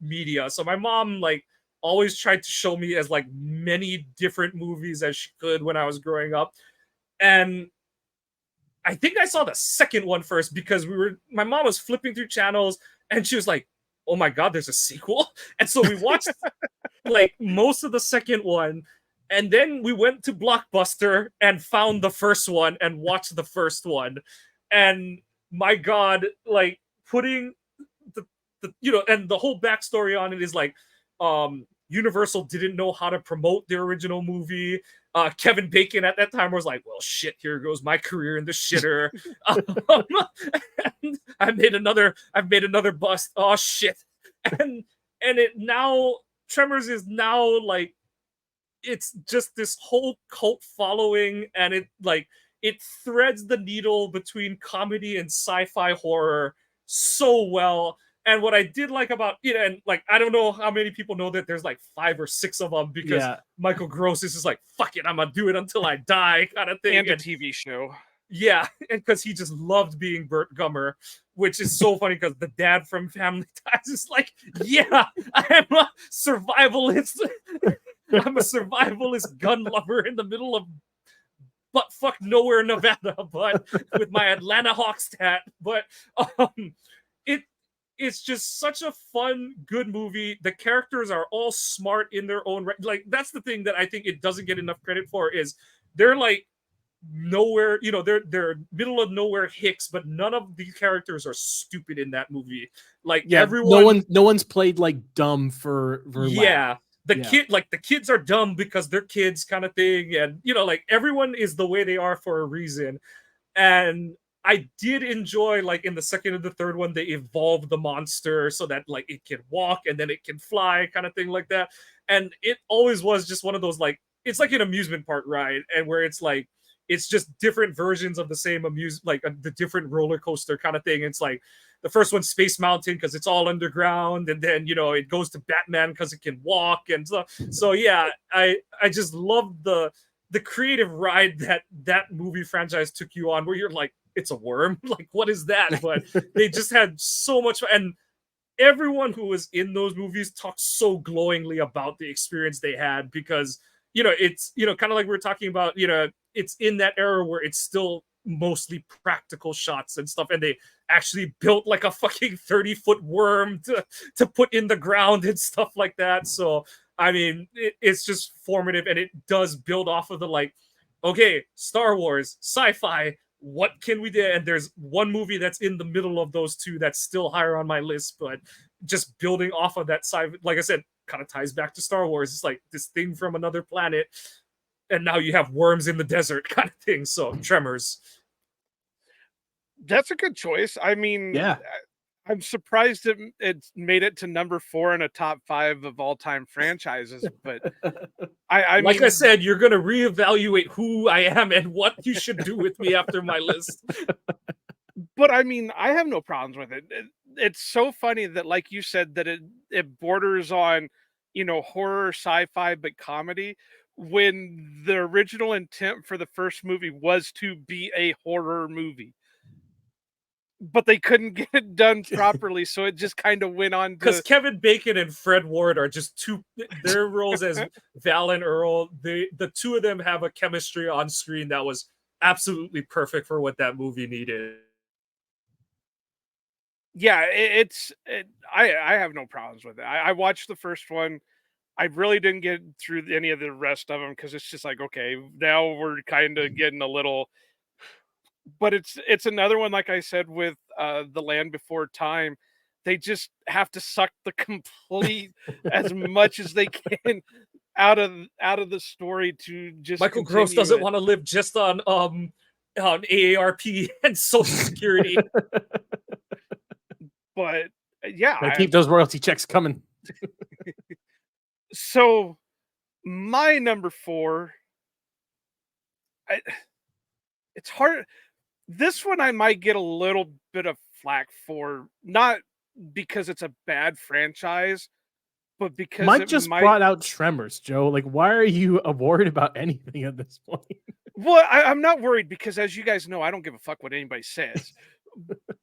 media. So my mom like always tried to show me as like many different movies as she could when I was growing up. And I think I saw the second one first because my mom was flipping through channels and she was like, oh my God, there's a sequel. And so we watched like most of the second one. And then we went to Blockbuster and found the first one and watched the first one. And my God, like putting the you know, and the whole backstory on it is like Universal didn't know how to promote their original movie. Kevin Bacon at that time was like, well, shit, here goes my career in the shitter. And I've made another bust. Oh shit. And it now, Tremors is now like, it's just this whole cult following, and it threads the needle between comedy and sci-fi horror so well. And what I did like about it, and like, I don't know how many people know that there's like 5 or 6 of them because Michael Gross is just like, fuck it, I'm gonna do it until I die kind of thing.
And a TV show.
Yeah, and because he just loved being Burt Gummer, which is so funny because the dad from Family Ties is like, yeah, I'm a survivalist. I'm a survivalist gun lover in the middle of butt fuck nowhere, Nevada, but with my Atlanta Hawks hat. But it's just such a fun, good movie. The characters are all smart in their own right. Like, that's the thing that I think it doesn't get enough credit for, is they're like nowhere, you know, they're middle of nowhere hicks, but none of the characters are stupid in that movie. Like, everyone,
no one's played like dumb for
yeah. The kids are dumb because they're kids kind of thing. And, you know, like, everyone is the way they are for a reason. And I did enjoy, like, in the second and the third one, they evolved the monster so that, like, it can walk and then it can fly kind of thing like that. And it always was just one of those, like, it's like an amusement park ride, and where it's like, it's just different versions of the same the different roller coaster kind of thing. It's like, the first one's Space Mountain because it's all underground, and then, you know, it goes to Batman because it can walk, and so yeah, I just love the creative ride that movie franchise took you on, where you're like, it's a worm, like, what is that? But they just had so much fun, and everyone who was in those movies talked so glowingly about the experience they had, because, you know, it's, you know, kind of like we were talking about, you know, it's in that era where it's still mostly practical shots and stuff, and they actually built like a fucking 30-foot worm to put in the ground and stuff like that. So I mean, it's just formative, and it does build off of the, like, okay, Star Wars, sci-fi, what can we do? And there's one movie that's in the middle of those two that's still higher on my list, but just building off of that sci, like I said, kind of ties back to Star Wars. It's like this thing from another planet, and now you have worms in the desert kind of thing. So Tremors.
That's a good choice. I mean,
yeah,
I'm surprised it made it to number 4 in a top 5 of all time franchises. But I
Like
mean,
I said, you're going to reevaluate who I am and what you should do with me after my list.
but I mean, I have no problems with it. It's so funny that, like you said, that it borders on, horror, sci-fi, but comedy. When the original intent for the first movie was to be a horror movie, but they couldn't get it done properly, so it just kind of went on
Because
to.
Kevin Bacon and Fred Ward are just their roles as Val and Earl. The two of them have a chemistry on screen that was absolutely perfect for what that movie needed.
Yeah, I have no problems with it. I watched the first one. I really didn't get through any of the rest of them because it's just like, okay, now we're kind of getting a little. But it's another one, like I said, with The Land Before Time. They just have to suck the complete as much as they can out of the story to just
Michael Gross
continue
doesn't
it.
want to live just on AARP and Social Security.
But yeah,
Gotta keep those royalty checks coming.
so my number 4, it's hard. This one I might get a little bit of flack for, not because it's a bad franchise, but because
Mike
it
just
might.
brought out Tremors, Joe. Like, why are you worried about anything at this point?
Well, I'm not worried because, as you guys know, I don't give a fuck what anybody says.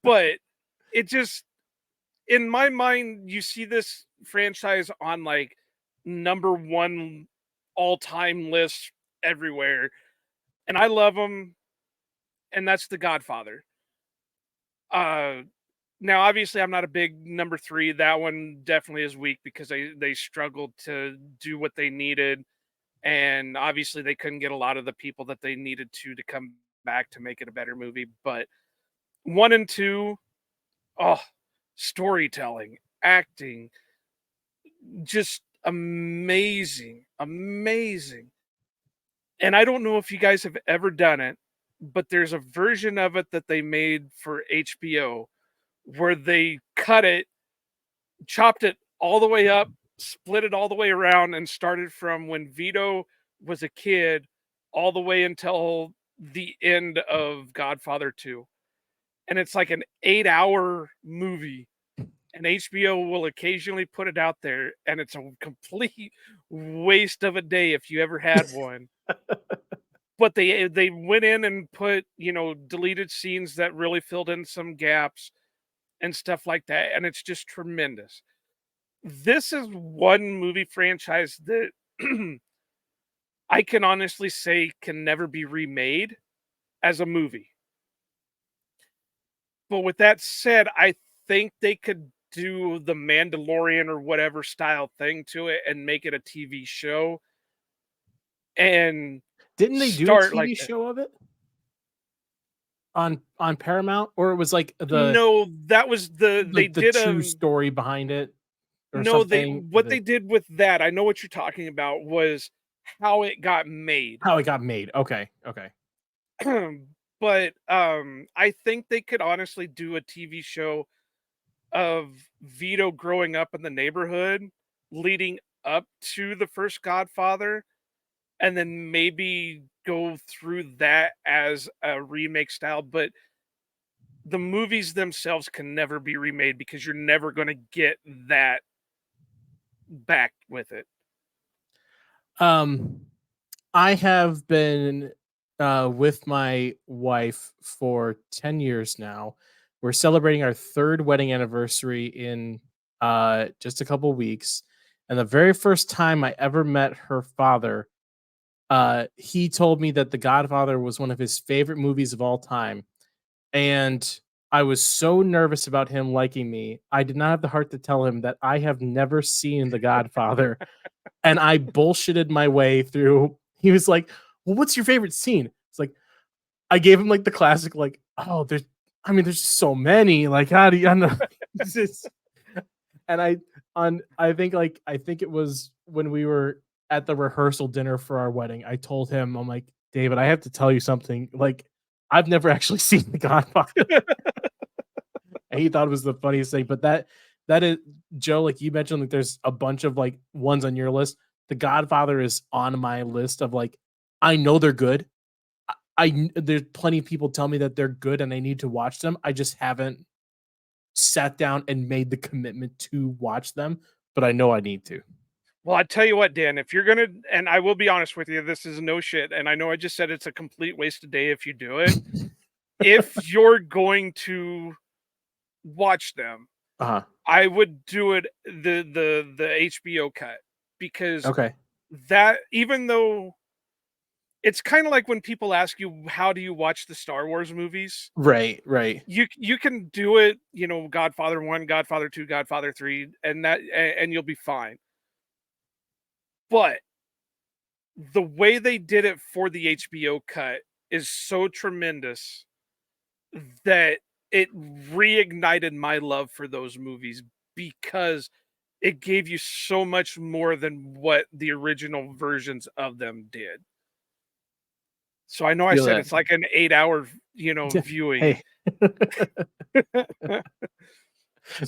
But it just, in my mind, you see this franchise on like number 1 all-time lists everywhere, and I love them, and that's The Godfather. Now, obviously, I'm not a big number 3. That one definitely is weak because they struggled to do what they needed, and obviously they couldn't get a lot of the people that they needed to come back to make it a better movie. But 1 and 2, oh, storytelling, acting, just amazing, amazing. And I don't know if you guys have ever done it, but there's a version of it that they made for HBO where they cut it, chopped it all the way up, split it all the way around, and started from when Vito was a kid all the way until the end of Godfather 2. And it's like an 8-hour movie. And HBO will occasionally put it out there, and it's a complete waste of a day if you ever had one. But they went in and put, deleted scenes that really filled in some gaps and stuff like that, and it's just tremendous. This is one movie franchise that I can honestly say can never be remade as a movie. But with that said, I think they could do the Mandalorian or whatever style thing to it and make it a TV show. And
Didn't they do a
start
TV
like
show of it on Paramount, or it was like
no, that was they
the
did
true story behind it, or
no,
something?
they did with that, I know what you're talking about, was how it got made.
How it got made? Okay.
But I think they could honestly do a TV show of Vito growing up in the neighborhood leading up to the first Godfather, and then maybe go through that as a remake style. But the movies themselves can never be remade because you're never going to get that back with it.
I have been with my wife for 10 years now. We're celebrating our 3rd wedding anniversary in just a couple weeks. And the very first time I ever met her father, he told me that The Godfather was one of his favorite movies of all time. And I was so nervous about him liking me. I did not have the heart to tell him that I have never seen The Godfather. And I bullshitted my way through. He was like, "Well, what's your favorite scene?" It's like, I gave him like the classic, like, "Oh, there's just so many. Like, how do you?" I know. And I think it was when we were at the rehearsal dinner for our wedding. I told him, I'm like, "David, I have to tell you something. Like, I've never actually seen The Godfather." he thought it was the funniest thing. But that is, Joe, like you mentioned, like there's a bunch of like ones on your list. The Godfather is on my list of like, I know they're good. There's plenty of people tell me that they're good and I need to watch them. I just haven't sat down and made the commitment to watch them, but I know I need to.
Well, I tell you what, Dan, if you're gonna, and I will be honest with you, this is no shit, and I know I just said it's a complete waste of day if you do it. If you're going to watch them, I would do it the HBO cut, because
Okay.
that, even though it's kind of like when people ask you how do you watch the Star Wars movies,
Right.
you can do it, Godfather 1, Godfather 2, Godfather 3, and you'll be fine. But the way they did it for the HBO cut is so tremendous that it reignited my love for those movies, because it gave you so much more than what the original versions of them did. So I know I said it's like an 8-hour, viewing.
Hey.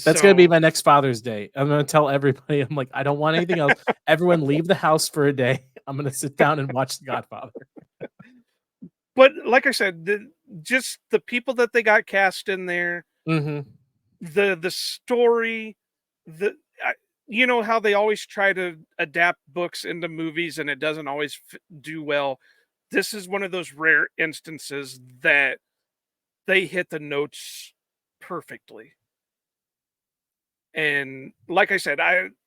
That's going to be my next Father's Day. I'm going to tell everybody, I'm like, I don't want anything else. Everyone leave the house for a day. I'm going to sit down and watch The Godfather.
But like I said, just the people that they got cast in there, the story, how they always try to adapt books into movies and it doesn't always do well. This is one of those rare instances that they hit the notes perfectly. And like I said,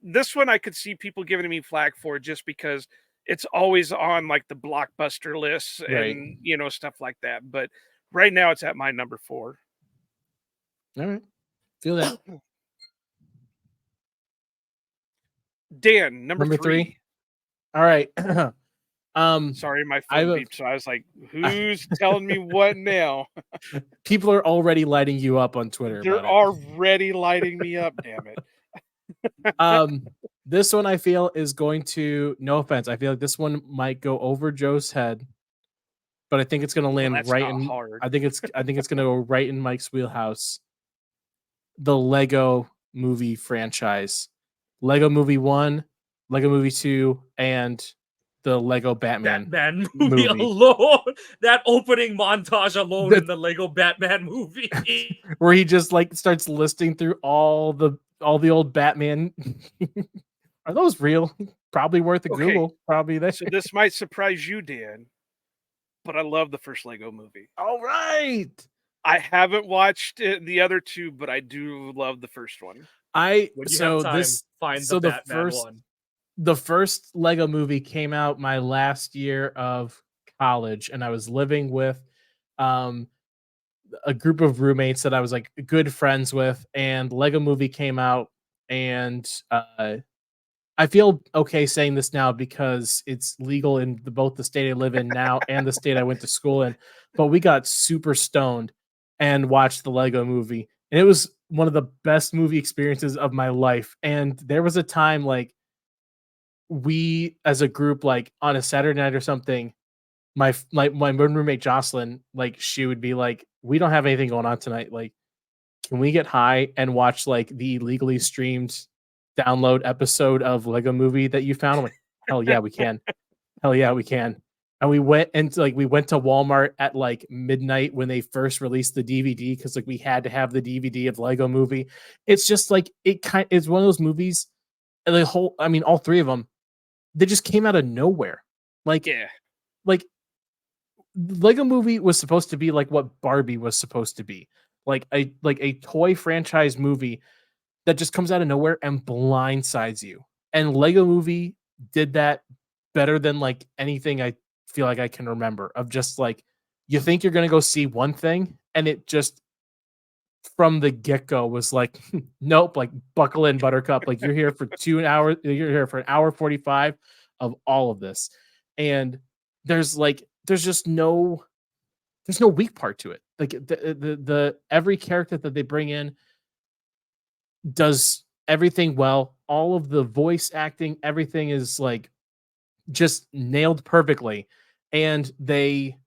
this one I could see people giving me flack for, just because it's always on like the blockbuster lists and stuff like that. But right now it's at my number 4.
All right. Feel that.
Dan, number 3.
All right.
Sorry, my phone beeped, so I was like, who's telling me what now?
People are already lighting you up on Twitter.
They're already lighting me up, damn it.
This one I feel is going to, no offense, I feel like this one might go over Joe's head, but I think it's going to land
hard.
I think it's going to go right in Mike's wheelhouse. The Lego movie franchise. Lego Movie 1, Lego Movie 2, and the Lego Batman
movie alone. That opening montage alone in the Lego Batman movie,
where he just like starts listing through all the old Batman. Are those real? Probably worth a Google. Probably that.
So this might surprise you, Dan, but I love the first Lego movie.
All right.
I haven't watched the other two, but I do love the first one.
The first Lego movie came out my last year of college, and I was living with a group of roommates that I was like good friends with, and Lego movie came out, and I feel okay saying this now because it's legal in both the state I live in now and the state I went to school in, but we got super stoned and watched the Lego movie, and it was one of the best movie experiences of my life. And there was a time like we as a group, like on a Saturday night or something, my roommate Jocelyn, like she would be like, we don't have anything going on tonight, like can we get high and watch like the legally streamed download episode of Lego movie that you found? I'm like, hell yeah we can. And we went to Walmart at like midnight when they first released the DVD, because like we had to have the DVD of Lego movie. It's just like it's one of those movies, and all three of them, they just came out of nowhere. Like Lego movie was supposed to be like what Barbie was supposed to be, like a toy franchise movie that just comes out of nowhere and blindsides you. And Lego movie did that better than like anything I feel like I can remember, of just like, you think you're going to go see one thing, and it just from the get-go was like, nope, like buckle in Buttercup. Like you're here for 2 hours. You're here for an hour 45 of all of this. And there's just no weak part to it. Like the every character that they bring in does everything well. All of the voice acting, everything is like just nailed perfectly. And they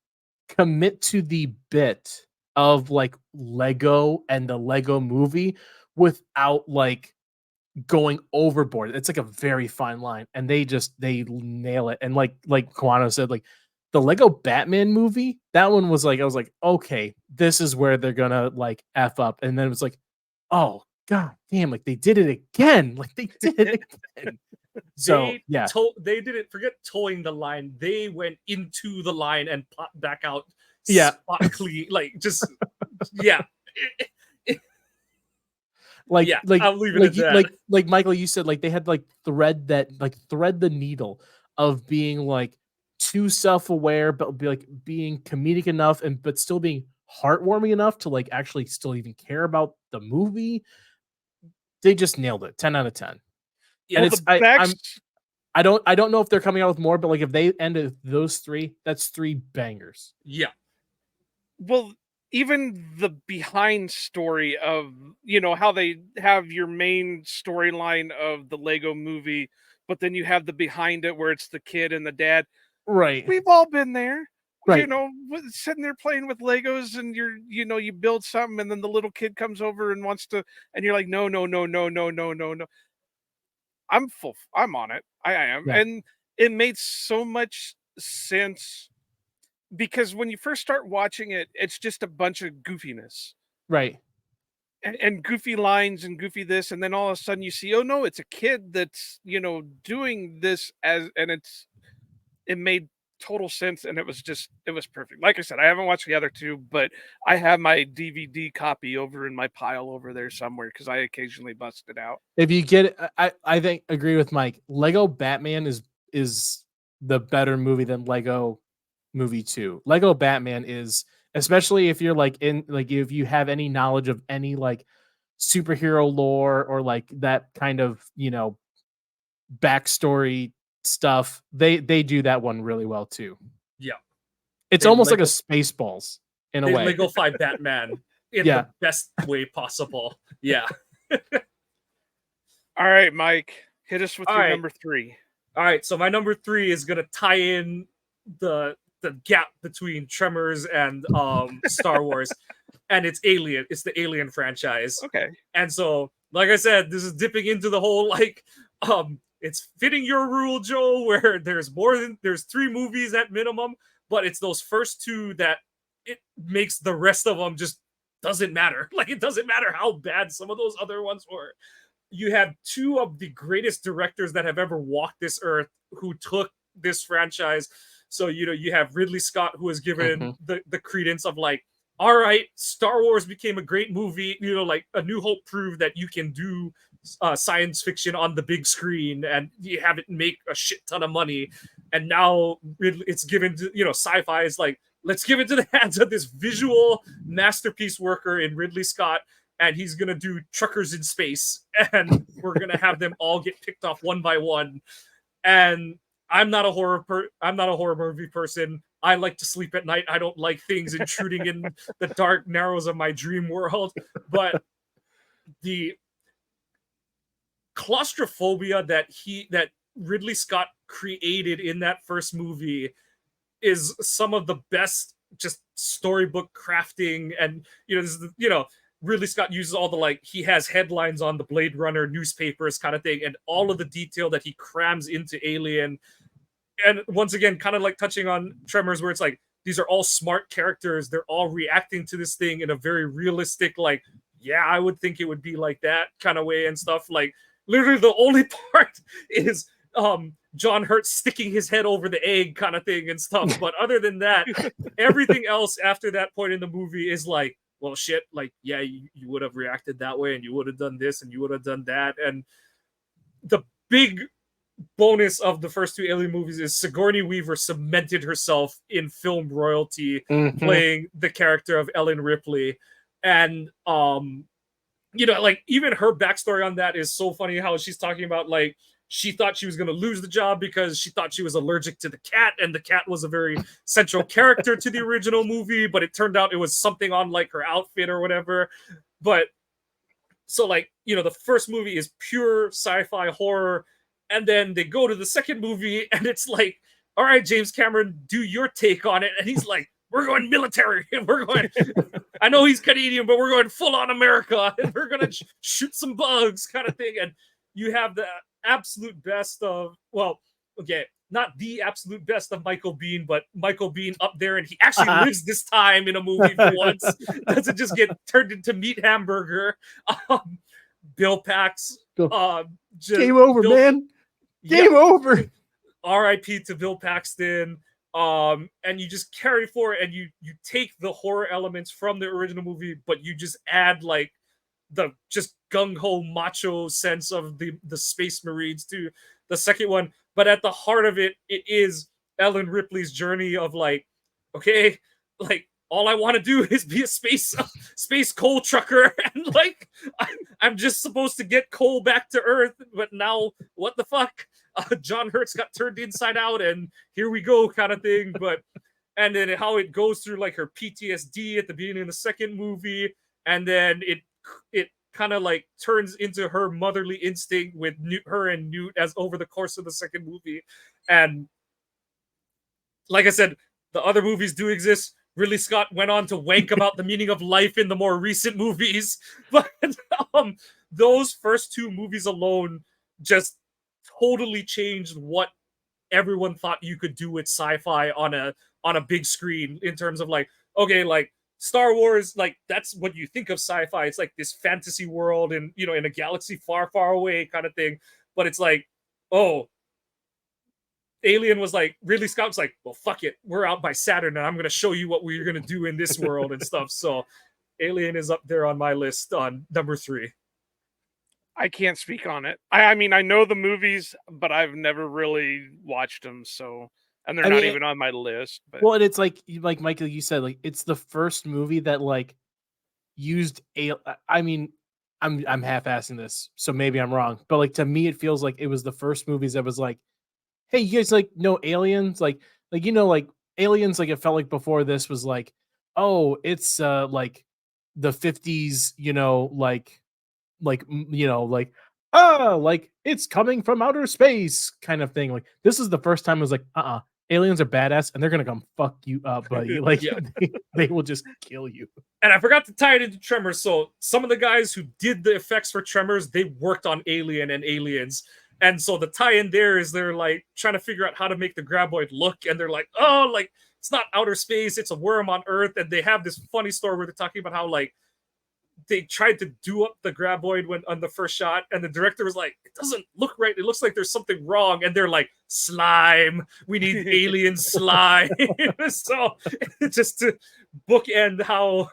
commit to the bit of like Lego and the Lego movie without like going overboard. It's like a very fine line, and they nail it. And like Kawano said, like the Lego Batman movie, that one was like, I was like, okay, this is where they're gonna like F up. And then it was like, oh god damn, like they did it again. Like they did it again. So yeah,
they didn't forget towing the line. They went into the line and popped back out.
Yeah.
Spot clean, like just yeah.
Like,
yeah,
like,
I'll leave it
like,
at that.
like Michael, you said, like they had like thread the needle of being like too self-aware, but be like being comedic enough and but still being heartwarming enough to like actually still even care about the movie. They just nailed it. 10 out of 10.
Yeah,
And
well,
I don't know if they're coming out with more, but like if they ended those three, that's 3 bangers.
Yeah.
Well, even the behind story of, you know, how they have your main storyline of the Lego movie, but then you have the behind it where it's the kid and the dad.
Right.
We've all been there.
Right.
You know, sitting there playing with Legos and you build something and then the little kid comes over and wants to, and you're like, no. I'm on it. I am.
Yeah.
And it made so much sense because when you first start watching it, it's just a bunch of goofiness.
Right.
And goofy lines and goofy this, and then all of a sudden you see, oh no, it's a kid that's, doing this it made total sense, and it was perfect. Like I said, I haven't watched the other two, but I have my DVD copy over in my pile over there somewhere because I occasionally bust it out.
If you get it, I think agree with Mike. Lego Batman is the better movie than Lego Movie 2. Lego Batman is, especially if you're like if you have any knowledge of any like superhero lore or like that kind of, backstory stuff, they do that one really well too.
Yeah.
It's almost like a Spaceballs in a way.
Lego Fight Batman in the best way possible. Yeah.
All right, Mike, hit us with your number 3.
All right, so my number 3 is gonna tie in the gap between Tremors and Star Wars, and it's Alien. It's the Alien franchise.
Okay.
And so, like I said, this is dipping into the whole like it's fitting your rule, Joe, where there's 3 movies at minimum, but it's those first 2 that it makes the rest of them just doesn't matter. Like it doesn't matter how bad some of those other ones were. You have 2 of the greatest directors that have ever walked this earth who took this franchise. So, you have Ridley Scott, who has given the credence of like, all right, Star Wars became a great movie. Like A New Hope proved that you can do science fiction on the big screen and you have it make a shit ton of money. And now it's given to, sci-fi is like, let's give it to the hands of this visual masterpiece worker in Ridley Scott. And he's going to do Truckers in Space. And we're going to have them all get picked off one by one. And I'm not a horror movie person. I like to sleep at night. I don't like things intruding in the dark narrows of my dream world. But the claustrophobia that Ridley Scott created in that first movie is some of the best just storybook crafting. And Ridley Scott uses all the like, he has headlines on the Blade Runner newspapers kind of thing, and all of the detail that he crams into Alien. And once again, kind of like touching on Tremors, where it's like, these are all smart characters. They're all reacting to this thing in a very realistic, like, yeah, I would think it would be like that kind of way and stuff. Like, literally the only part is John Hurt sticking his head over the egg kind of thing and stuff. But other than that, everything else after that point in the movie is like, well, shit, like, yeah, you would have reacted that way and you would have done this and you would have done that. And the big bonus of the first 2 Alien movies is Sigourney Weaver cemented herself in film royalty, playing the character of Ellen Ripley. And, like, even her backstory on that is so funny, how she's talking about, like, she thought she was going to lose the job because she thought she was allergic to the cat, and the cat was a very central character to the original movie, but it turned out it was something on, like, her outfit or whatever. But, so, like, the first movie is pure sci-fi horror, and then they go to the second movie, and it's like, all right, James Cameron, do your take on it. And he's like, we're going military. We're going. I know he's Canadian, but we're going full on America, and we're gonna shoot some bugs, kind of thing. And you have the absolute best of okay, not the absolute best of Michael Biehn, but Michael Biehn up there, and he actually lives this time in a movie for once. Doesn't just get turned into meat hamburger. Bill Pax.
Game over, man. Game over.
R.I.P. to Bill Paxton. And you just carry forward, and you take the horror elements from the original movie, but you just add like the just gung-ho macho sense of the Space Marines to the second one. But at the heart of it, it is Ellen Ripley's journey of like, okay, like all I want to do is be a space coal trucker, and like I'm just supposed to get coal back to Earth, but now what the fuck? John Hurt's got turned inside out, and here we go, kind of thing. But and then how it goes through like her PTSD at the beginning of the second movie, and then it kind of like turns into her motherly instinct with her and Newt as over the course of the second movie. And like I said, the other movies do exist. Ridley Scott went on to wank about the meaning of life in the more recent movies, but those first two movies alone just totally changed what everyone thought you could do with sci-fi on a big screen, in terms of like, okay, like Star Wars, like that's what you think of sci-fi. It's like this fantasy world and, you know, in a galaxy far, far away kind of thing. But it's like, oh, Alien was like, Ridley Scott was like, well, fuck it, we're out by Saturn, and I'm going to show you what we're going to do in this world and stuff. So Alien is up there on my list on number 3.
I can't speak on it. I mean, I know the movies, but I've never really watched them. So, and they're not even on my list. But
well, and it's like Michael, you said, like it's the first movie that like used I mean, I'm half-assing this, so maybe I'm wrong, but like to me, it feels like it was the first movies that was like, hey, you guys like know aliens, like you know, like aliens, like it felt like before this was like, oh, it's like the 50s, you know, like you know, like like it's coming from outer space kind of thing. Like this is the first time it was like, aliens are badass and they're gonna come fuck you up, buddy. Like they will just kill you.
And I forgot to tie it into Tremors. So some of the guys who did the effects for Tremors, they worked on Alien and Aliens. And so the tie-in there is they're like trying to figure out how to make the graboid look, and they're like, oh, like it's not outer space, it's a worm on Earth. And they have this funny story where they're talking about how like they tried to do up the graboid when on the first shot, and the director was like, it doesn't look right, it looks like there's something wrong, and they're like, slime, we need alien slime. So just to bookend how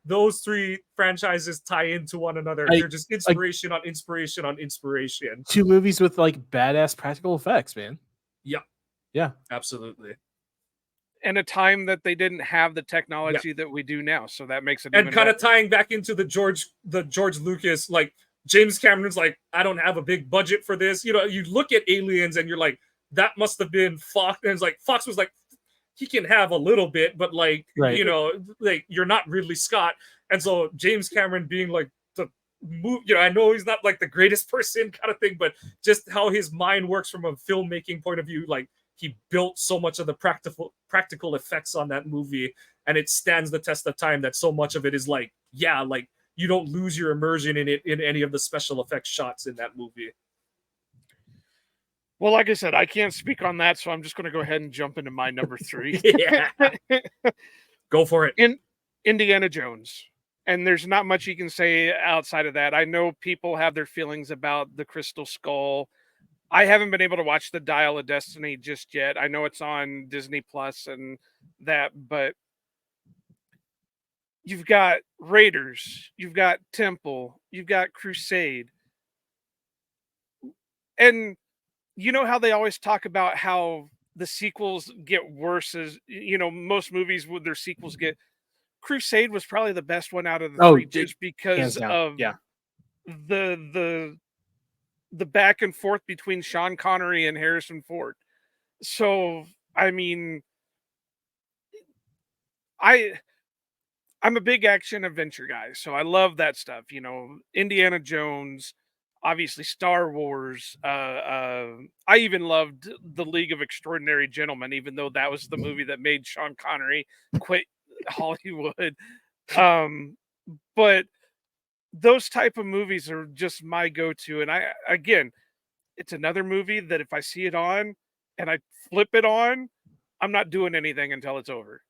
those three franchises tie into one another, they're just inspiration on inspiration on inspiration.
2 movies with like badass practical effects, man.
Yeah, absolutely.
And a time that they didn't have the technology that we do now, so that makes it.
And kind of tying back into the George Lucas, like James Cameron's like, I don't have a big budget for this. You know, you look at Aliens and you're like, that must have been Fox. And it's like Fox was like, he can have a little bit, but like, you know, like you're not Ridley Scott. And so James Cameron being like the move, you know, I know he's not like the greatest person kind of thing, but just how his mind works from a filmmaking point of view, like he built so much of the practical effects on that movie, and it stands the test of time that so much of it is like, yeah, like you don't lose your immersion in it in any of the special effects shots in that movie.
Well, like I said, I can't speak on that, so I'm just going to go ahead and jump into my number 3.
Yeah. Go for it.
In Indiana Jones. And there's not much you can say outside of that. I know people have their feelings about the Crystal Skull. I haven't been able to watch the Dial of Destiny just yet. I know it's on Disney Plus and that, but you've got Raiders, you've got Temple, you've got Crusade. And you know how they always talk about how the sequels get worse, as you know, most movies with their sequels get. Crusade was probably the best one out of the 3 just because of the back and forth between Sean Connery and Harrison Ford. So, I mean, I'm a big action adventure guy, so I love that stuff. You know, Indiana Jones. obviously Star Wars. I even loved The League of Extraordinary Gentlemen, even though that was the movie that made Sean Connery quit Hollywood. But those type of movies are just my go-to. And again, it's another movie that if I see it on and I flip it on, I'm not doing anything until it's over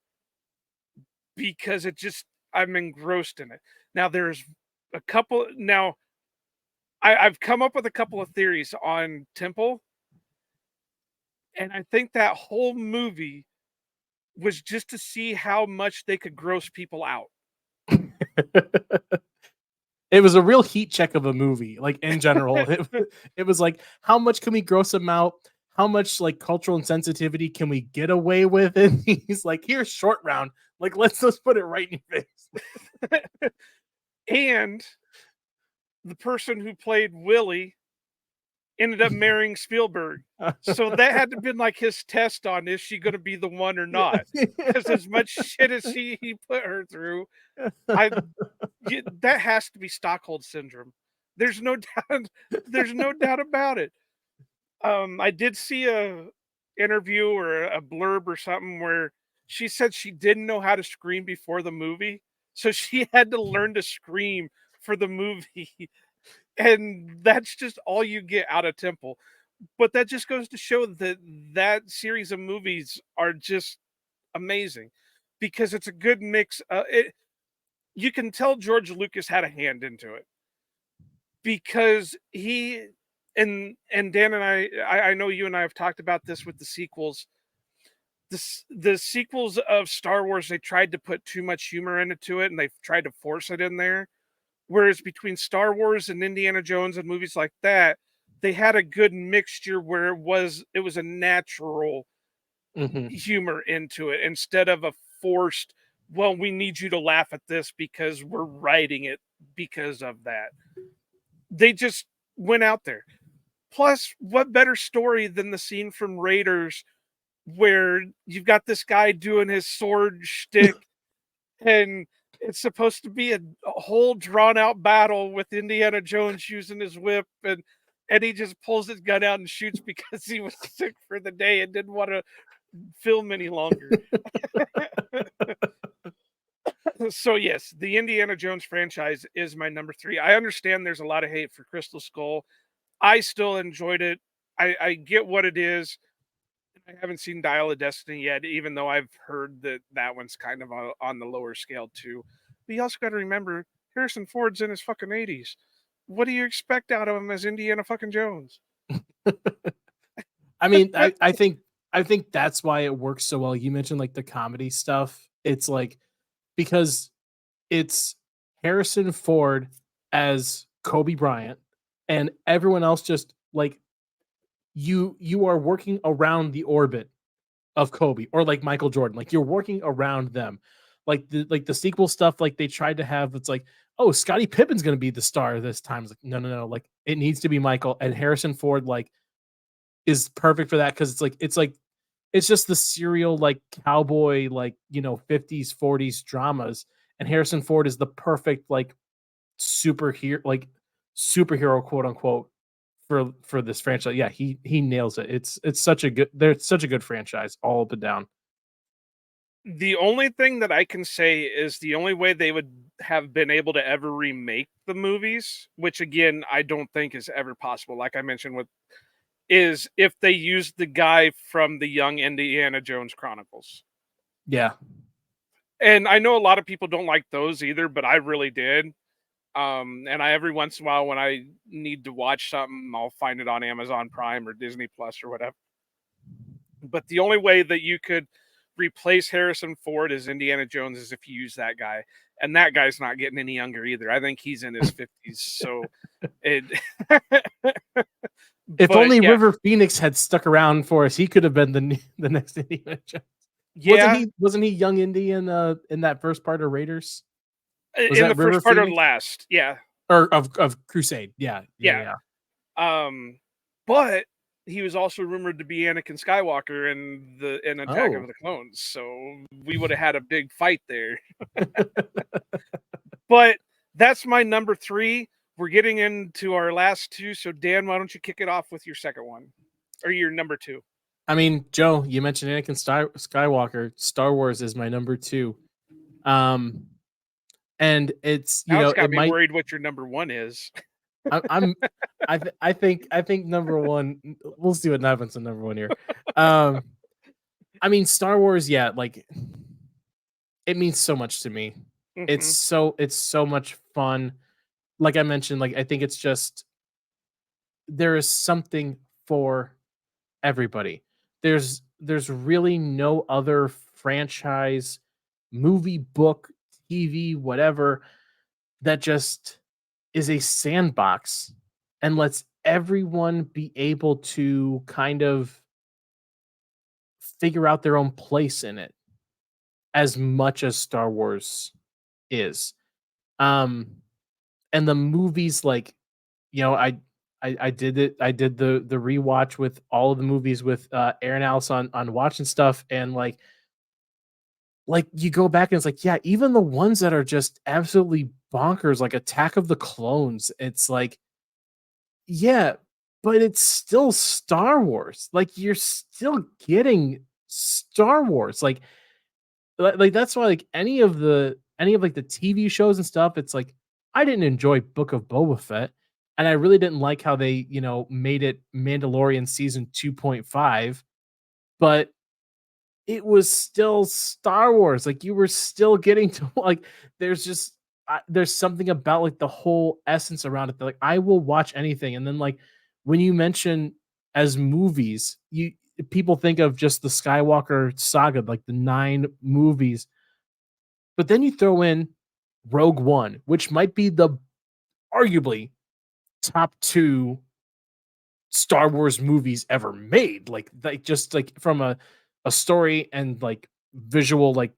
because I'm engrossed in it. Now there's a couple. Now I've come up with a couple of theories on Temple, and I think that whole movie was just to see how much they could gross people out.
It was a real heat check of a movie, like in general. It was like, how much can we gross them out? How much like cultural insensitivity can we get away with? And he's like, here's short round. Like, let's put it right in your face.
And the person who played Willie ended up marrying Spielberg. So that had to have been like his test on, is she going to be the one or not? Because as much shit as he put her through, that has to be Stockholm syndrome. There's no doubt. There's no doubt about it. I did see a interview or a blurb or something where she said she didn't know how to scream before the movie, so she had to learn to scream for the movie. And that's just all you get out of Temple. But that just goes to show that that series of movies are just amazing because it's a good mix. You can tell George Lucas had a hand into it because he and Dan and I know you and I have talked about this with the sequels. The sequels of Star Wars, they tried to put too much humor into it and they tried to force it in there. Whereas between Star Wars and Indiana Jones and movies like that, they had a good mixture where it was a natural humor into it instead of a forced, well, we need you to laugh at this because we're writing it because of that. They just went out there. Plus, what better story than the scene from Raiders where you've got this guy doing his sword shtick and it's supposed to be a whole drawn out battle with Indiana Jones using his whip and he just pulls his gun out and shoots because he was sick for the day and didn't want to film any longer. So yes, the Indiana Jones franchise is my number 3. I understand there's a lot of hate for Crystal Skull. I still enjoyed it. I get what it is. I haven't seen Dial of Destiny yet, even though I've heard that one's kind of on the lower scale too. But you also got to remember, Harrison Ford's in his fucking 80s. What do you expect out of him as Indiana fucking Jones?
I mean, I think that's why it works so well. You mentioned like the comedy stuff. It's like because it's Harrison Ford as Kobe Bryant, and everyone else just like you are working around the orbit of Kobe or like Michael Jordan. Like you're working around them. Like the sequel stuff, like they tried to have, it's like, oh, Scottie Pippen's gonna be the star this time. It's like, no. Like it needs to be Michael, and Harrison Ford like is perfect for that because it's just the serial like cowboy, like, you know, 50s, 40s dramas. And Harrison Ford is the perfect like superhero quote unquote for this franchise. Yeah, he nails it. It's such a good franchise all up and down.
The only thing that I can say is the only way they would have been able to ever remake the movies, which again I don't think is ever possible, like I mentioned is if they used the guy from the Young Indiana Jones Chronicles.
Yeah.
And I know a lot of people don't like those either, but I really did. And I every once in a while when I need to watch something, I'll find it on Amazon Prime or Disney Plus or whatever. But the only way that you could replace Harrison Ford as Indiana Jones is if you use that guy. And that guy's not getting any younger either. I think he's in his 50s. So it
If
but,
only
yeah.
River Phoenix had stuck around for us, he could have been the next Indiana Jones.
Yeah.
Wasn't he young Indy in that first part of Raiders?
Was in the
River
first part
Phoenix?
of last, yeah.
Or of Crusade. Yeah.
But he was also rumored to be Anakin Skywalker in Attack of the Clones, so we would have had a big fight there. But that's my number 3. we're getting into our last two. So Dan, why don't you kick it off with your second one or your number two?
I mean, Joe, you mentioned Anakin Skywalker. Star Wars is my number 2. And it's,
Now it's
it
got me
might.
worried what your number one is.
I'm. I think number 1. We'll see what happens in number 1 here. I mean, Star Wars. Yeah, like it means so much to me. It's so much fun. Like I mentioned, like I think it's just there is something for everybody. There's really no other franchise, movie, book, TV, whatever that just is a sandbox and lets everyone be able to kind of figure out their own place in it as much as Star Wars is. And the movies, like, I did it. I did the rewatch with all of the movies with Aaron Alice on watching stuff, and like you go back and it's like, yeah, even the ones that are just absolutely bonkers, like Attack of the Clones, it's like, yeah, but it's still Star Wars. Like you're still getting Star Wars. Like that's why like any of like the TV shows and stuff, it's like I didn't enjoy Book of Boba Fett, and I really didn't like how they, made it Mandalorian season 2.5, but it was still Star Wars. Like you were still getting to like there's just there's something about like the whole essence around it that like I will watch anything. And then like when you mention as movies, people think of just the Skywalker saga, like the 9 movies, but then you throw in Rogue One, which might be the arguably top 2 Star Wars movies ever made. Like just like from a story and like visual like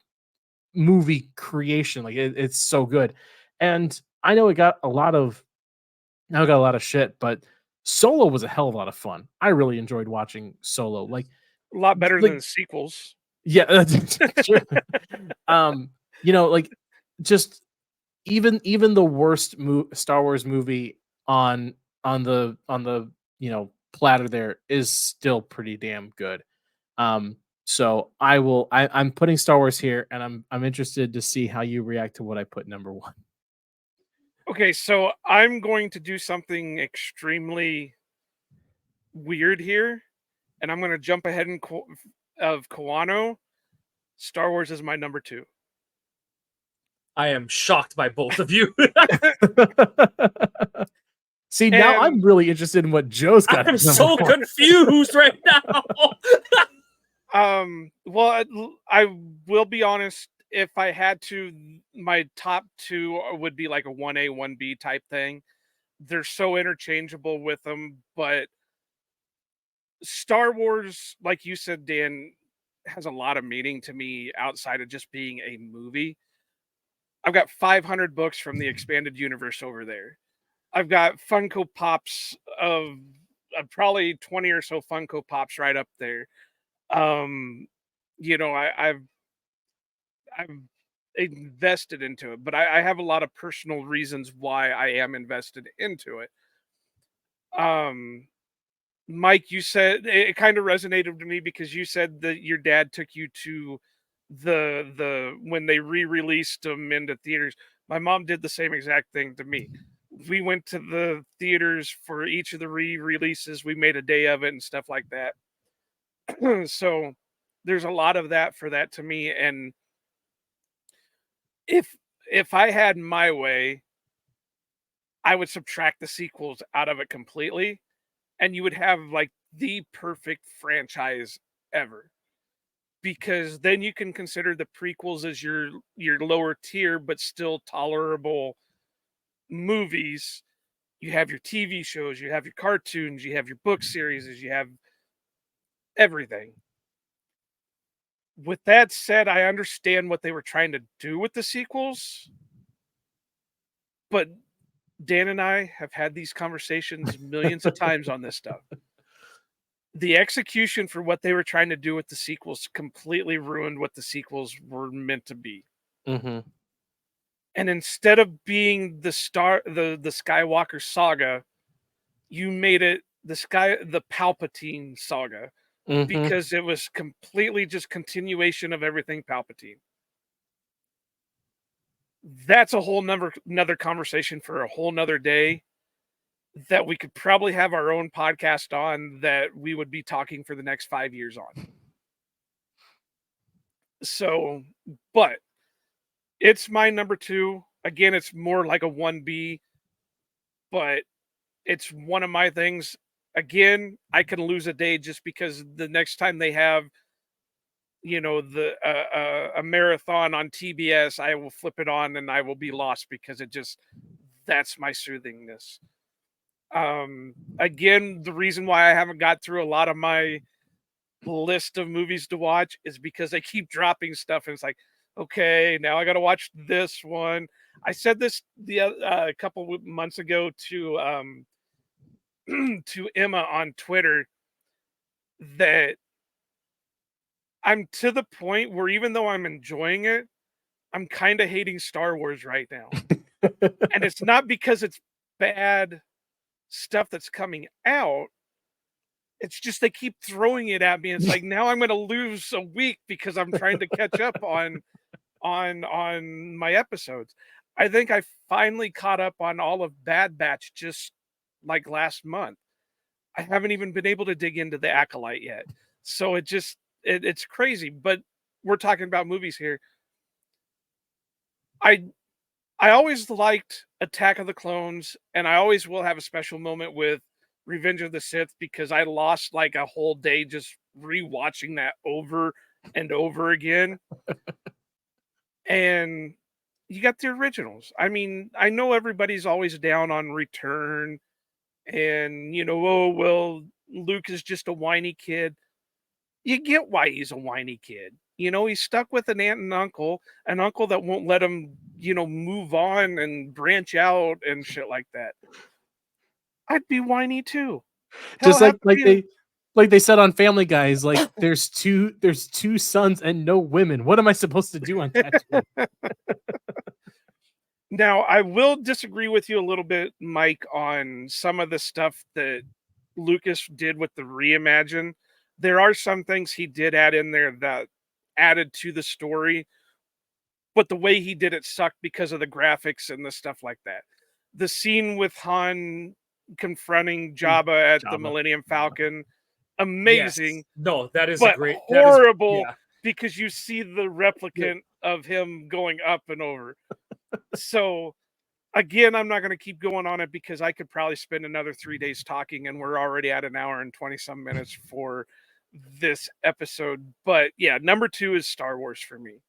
movie creation, like it's so good. And I know it got a lot of shit, but Solo was a hell of a lot of fun. I really enjoyed watching Solo.
A lot better
like
than the sequels.
yeah, that's true. Like just even the worst Star Wars movie on the platter there is still pretty damn good. So I'm putting Star Wars here, and I'm interested to see how you react to what I put number 1.
Okay, so I'm going to do something extremely weird here, and I'm going to jump ahead of Kawano. Star Wars is my number 2.
I am shocked by both of you.
See, now I'm really interested in what Joe's got.
I'm so confused right now.
Well, I will be honest. If I had to, my top 2 would be like a 1A, 1B type thing. They're so interchangeable with them, but Star Wars, like you said, Dan, has a lot of meaning to me outside of just being a movie. I've got 500 books from the expanded universe over there. I've got Funko Pops of probably 20 or so Funko Pops right up there. I've invested into it, but I have a lot of personal reasons why I am invested into it. Mike, you said it kind of resonated with me because you said that your dad took you to the when they re-released them into theaters. My mom did the same exact thing to me. We went to the theaters for each of the re-releases. We made a day of it and stuff like that. So there's a lot of that for that to me. And if I had my way, I would subtract the sequels out of it completely, and you would have like the perfect franchise ever. Because then you can consider the prequels as your lower tier but still tolerable movies. You have your TV shows, you have your cartoons, you have your book series, you have everything. With that said, I understand what they were trying to do with the sequels, but Dan and I have had these conversations millions of times on this stuff. The execution for what they were trying to do with the sequels completely ruined what the sequels were meant to be.
Mm-hmm.
And instead of being the Skywalker saga, you made it the Palpatine saga,
Mhm.
because it was completely just continuation of everything Palpatine. That's a whole another conversation for a whole nother day, that we could probably have our own podcast on, that we would be talking for the next 5 years on. So, but it's my number 2. Again, it's more like a 1B, but it's one of my things. Again, I can lose a day just because the next time they have, a marathon on TBS, I will flip it on and I will be lost, because that's my soothingness. Again, the reason why I haven't got through a lot of my list of movies to watch is because I keep dropping stuff, and it's like, okay, now I got to watch this one. I said this a couple months ago to to Emma on Twitter, that I'm to the point where, even though I'm enjoying it, I'm kind of hating Star Wars right now. And it's not because it's bad stuff that's coming out. It's just they keep throwing it at me. It's like, now I'm going to lose a week because I'm trying to catch up on my episodes. I think I finally caught up on all of Bad Batch just like last month. I haven't even been able to dig into the Acolyte yet. So it's crazy, but we're talking about movies here. I always liked Attack of the Clones, and I always will have a special moment with Revenge of the Sith, because I lost like a whole day just rewatching that over and over again. And you got the originals. I mean, I know everybody's always down on Return, and oh well, Luke is just a whiny kid. You get why he's a whiny kid. He's stuck with an aunt and an uncle that won't let him, move on and branch out and shit like that. I'd be whiny too.
Just
Hell,
like they said on Family Guy, is like, there's two sons and no women. What am I supposed to do on Tatooine?
Now, I will disagree with you a little bit, Mike, on some of the stuff that Lucas did with the reimagine. There are some things he did add in there that added to the story, but the way he did it sucked because of the graphics and the stuff like that. The scene with Han confronting Jabba at the Millennium Falcon, amazing.
Yes. No, that is
but
a great,
horrible, because you see the replicant of him going up and over. So again, I'm not going to keep going on it, because I could probably spend another 3 days talking, and we're already at an hour and 20 some minutes for this episode. But yeah, number 2 is Star Wars for me.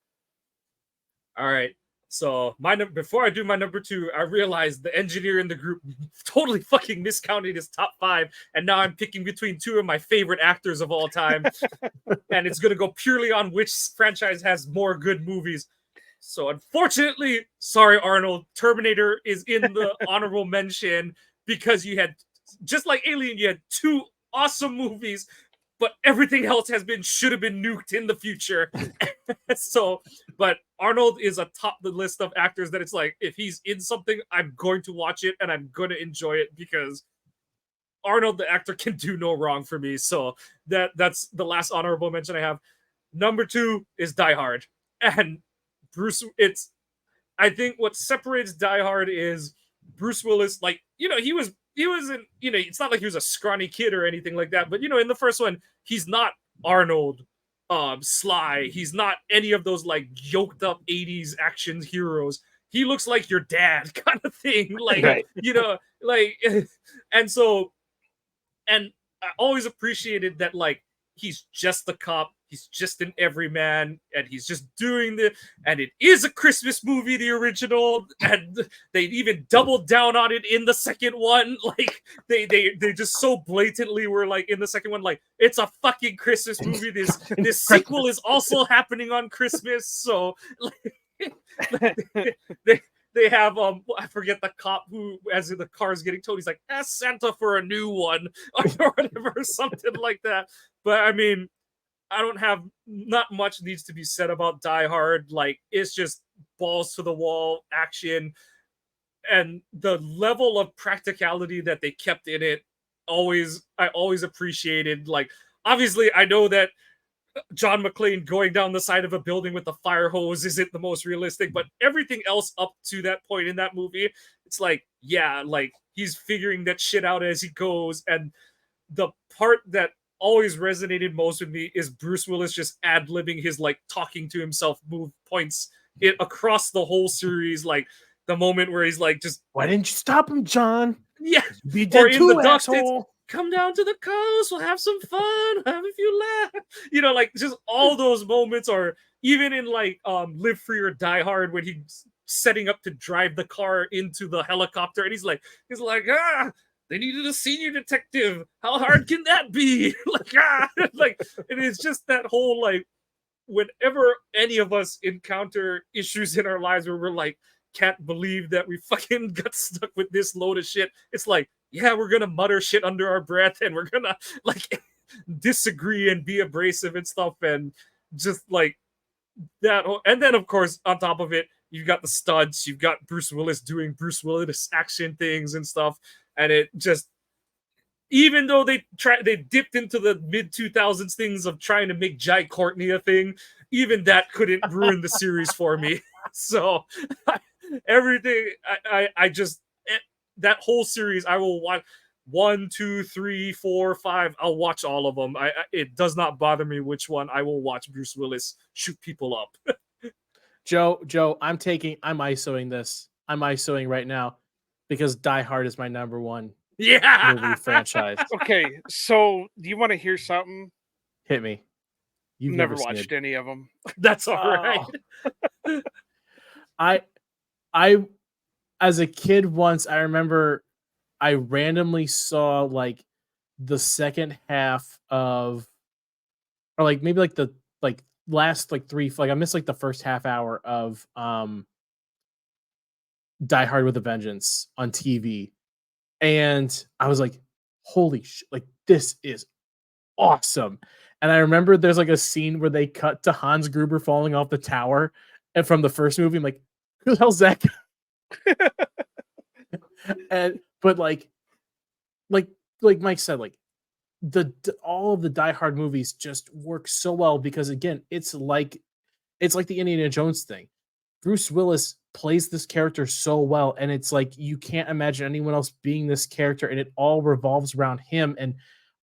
All right. So before I do my number 2, I realized the engineer in the group totally fucking miscounted his top 5, and now I'm picking between 2 of my favorite actors of all time, and it's gonna go purely on which franchise has more good movies. So unfortunately, sorry Arnold, Terminator is in the honorable mention, because you had, just like Alien, you had 2 awesome movies, but everything else should have been nuked in the future. So, but Arnold is atop the list of actors that it's like, if he's in something, I'm going to watch it and I'm going to enjoy it, because Arnold, the actor, can do no wrong for me. So that's the last honorable mention I have. Number 2 is Die Hard. And I think what separates Die Hard is Bruce Willis, like, he was in, it's not like he was a scrawny kid or anything like that, but in the first one, he's not Arnold, Sly. He's not any of those like yoked up 80s action heroes. He looks like your dad kind of thing. Like,
Right.
Like, and I always appreciated that, like, he's just the cop. He's just an everyman, and he's just doing and it is a Christmas movie, the original, and they even doubled down on it in the second one. Like, they just so blatantly were like, in the second one, like, it's a fucking Christmas movie. This sequel is also happening on Christmas. So like, they have I forget the cop who, as the car's getting towed, he's like, ask Santa for a new one, or whatever, something like that. But I mean, not much needs to be said about Die Hard. Like, it's just balls to the wall action, and the level of practicality that they kept in it. I always appreciated. Like, obviously, I know that John McClane going down the side of a building with a fire hose isn't the most realistic, but everything else up to that point in that movie, it's like, yeah, like he's figuring that shit out as he goes. And the part that always resonated most with me is Bruce Willis just ad-libbing his like talking to himself move points it across the whole series. Like the moment where he's like, just
Why didn't you stop him, John?
yeah,
Be
or
dead
in
too,
the dust, it's
asshole.
come down to the coast, we'll have some fun, have a few laughs. You know, like just all those moments, or even in like Live Free or Die Hard when he's setting up to drive the car into the helicopter and he's like, they needed a senior detective. How hard can that be? Like it is just that whole like whenever any of us encounter issues in our lives where we're like, can't believe that we fucking got stuck with this load of shit. It's like, yeah, we're gonna mutter shit under our breath and we're gonna like disagree and be abrasive and stuff, and just like that. And then of course on top of it, you've got the studs, you've got Bruce Willis doing Bruce Willis action things and stuff, and it just, even though they dipped into the mid 2000s things of trying to make Jai Courtney a thing, even that couldn't ruin the series for me. So everything, I just, that whole series I will watch 1, 2, 3, 4, 5. I'll watch all of them. It does not bother me which one. I will watch Bruce Willis shoot people up.
Joe, I'm ISOing this. I'm ISOing right now because Die Hard is my number one movie franchise.
Okay, so do you want to hear something?
Hit me.
You've never watched any of them.
That's all right.
I as a kid once, I remember I randomly saw like the second half of, or like maybe like the like last like three, like I missed like the first half hour of Die Hard with a Vengeance on TV. And I was like, holy shit, like this is awesome. And I remember there's like a scene where they cut to Hans Gruber falling off the tower, and from the first movie, I'm like, who the hell's that guy? And but like Mike said, like all of the Die Hard movies just work so well because again, it's like the Indiana Jones thing. Bruce Willis plays this character so well, and it's like you can't imagine anyone else being this character, and it all revolves around him. And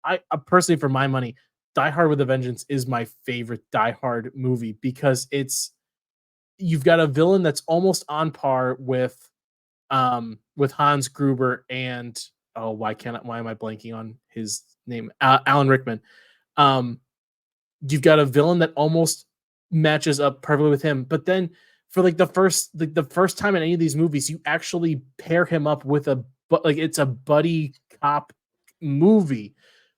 I personally, for my money, Die Hard with a Vengeance is my favorite Die Hard movie because you've got a villain that's almost on par with Hans Gruber and why am I blanking on his name? Alan Rickman. You've got a villain that almost matches up perfectly with him, but then for like the first time in any of these movies, you actually pair him up with it's a buddy cop movie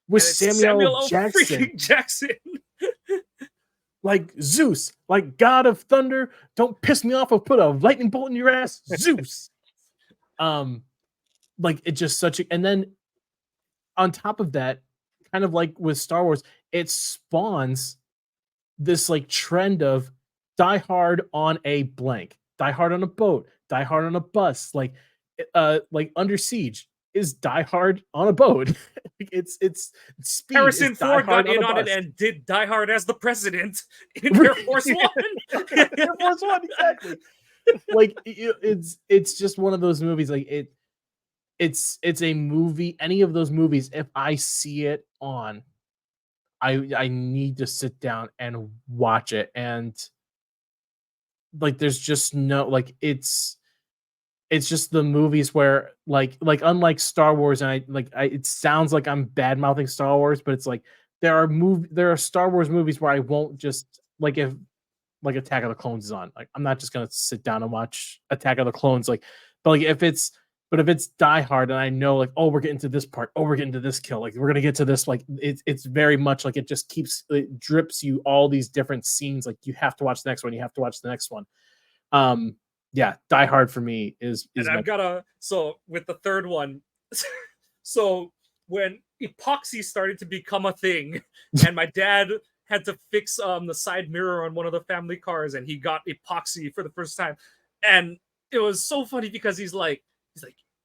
with Samuel Jackson. Like Zeus, like God of Thunder, don't piss me off. I'll put a lightning bolt in your ass, Zeus. Like it's just such a, and then on top of that, kind of like with Star Wars, it spawns this like trend of Die Hard on a blank, Die Hard on a boat, Die Hard on a bus, like Under Siege is Die Hard on a boat. it's Speed.
Harrison Ford got in on it and did Die Hard as the president in Air Force One.
Air Force One, exactly. Like it's just one of those movies. Like it's a movie. Any of those movies, if I see it on, I need to sit down and watch it. And like there's just no like it's just the movies where like unlike Star Wars, and it sounds like I'm bad mouthing Star Wars, but it's like there are Star Wars movies where I won't just like if like Attack of the Clones is on, like I'm not just gonna sit down and watch Attack of the Clones, like but if it's Die Hard and I know like, oh, we're getting to this part, oh, we're getting to this kill, like we're gonna get to this, like it's very much like it drips you all these different scenes, like you have to watch the next one, you have to watch the next one. Yeah, Die Hard for me is
and I've got so with the third one, so when epoxy started to become a thing and my dad had to fix the side mirror on one of the family cars, and he got epoxy for the first time. And it was so funny because he's like,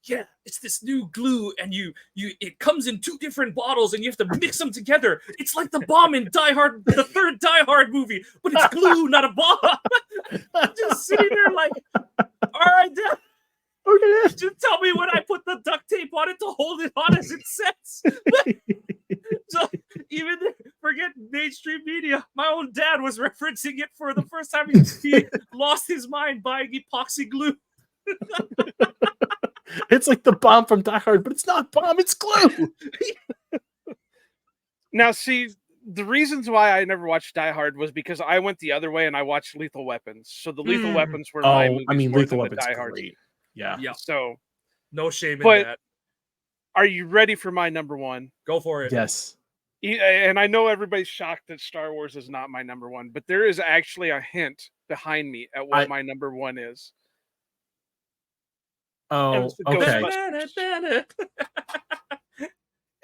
yeah, it's this new glue, and it comes in 2 different bottles, and you have to mix them together. It's like the bomb in Die Hard, the 3rd Die Hard movie, but it's glue, not a bomb. I'm just sitting there like, all right, Dad,
Okay.
just tell me when I put the duct tape on it to hold it on as it sets. So even forget mainstream media, my own dad was referencing it for the first time. He lost his mind buying epoxy glue.
It's like the bomb from Die Hard, but it's not bomb, it's glue.
Now, see, the reasons why I never watched Die Hard was because I went the other way and I watched Lethal Weapons. So the Lethal Weapons were my movies more
Lethal
than
Weapons
the Die Hard.
great. Yeah.
So
no shame in
But-
that.
are you ready for my number 1?
Go for it.
Yes.
And I know everybody's shocked that Star Wars is not my number 1, but there is actually a hint behind me at what my number 1 is.
Oh,
it's the
okay.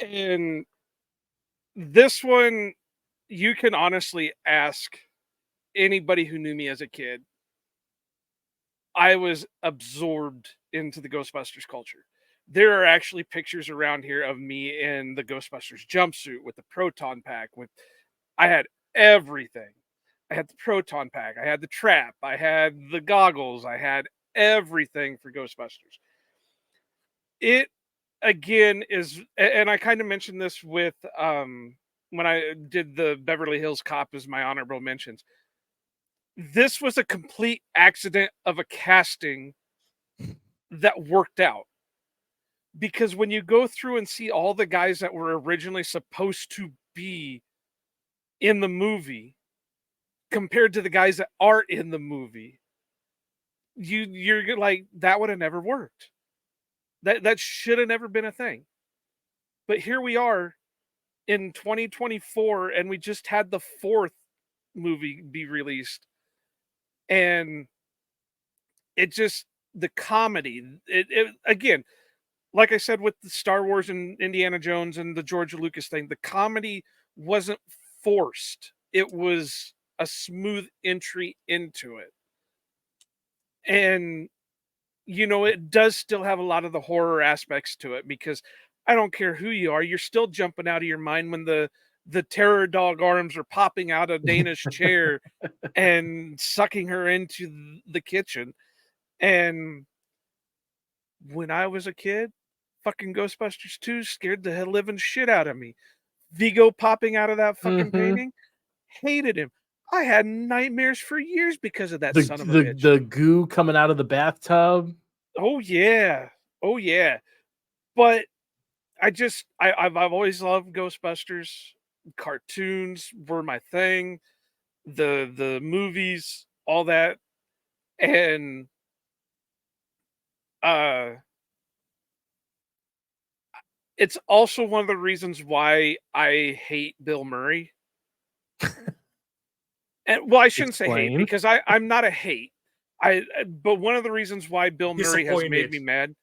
And this one, you can honestly ask anybody who knew me as a kid. I was absorbed into the Ghostbusters culture. There are actually pictures around here of me in the Ghostbusters jumpsuit with the proton pack. I had everything. I had the proton pack. I had the trap. I had the goggles. I had everything for Ghostbusters. It again is, and I kind of mentioned this with when I did the Beverly Hills Cop as my honorable mentions. This was a complete accident of a casting that worked out. Because when you go through and see all the guys that were originally supposed to be in the movie compared to the guys that are in the movie, you're like, that would have never worked. That should have never been a thing. But here we are in 2024, and we just had the 4th movie be released. And it just, the comedy, it again, like I said with the Star Wars and Indiana Jones and the George Lucas thing, the comedy wasn't forced. It was a smooth entry into it. And, you know, it does still have a lot of the horror aspects to it, because I don't care who you are, you're still jumping out of your mind when the terror dog arms are popping out of Dana's chair and sucking her into the kitchen. And when I was a kid, fucking Ghostbusters 2 scared the living shit out of me. Vigo popping out of that fucking painting, hated him. I had nightmares for years because of that son of a bitch.
The goo coming out of the bathtub.
Oh yeah. Oh yeah. But I've always loved Ghostbusters. Cartoons were my thing. The movies, all that. And it's also one of the reasons why I hate Bill Murray. And well, I shouldn't say hate, because I'm not a hate. But one of the reasons why Bill Murray has made me mad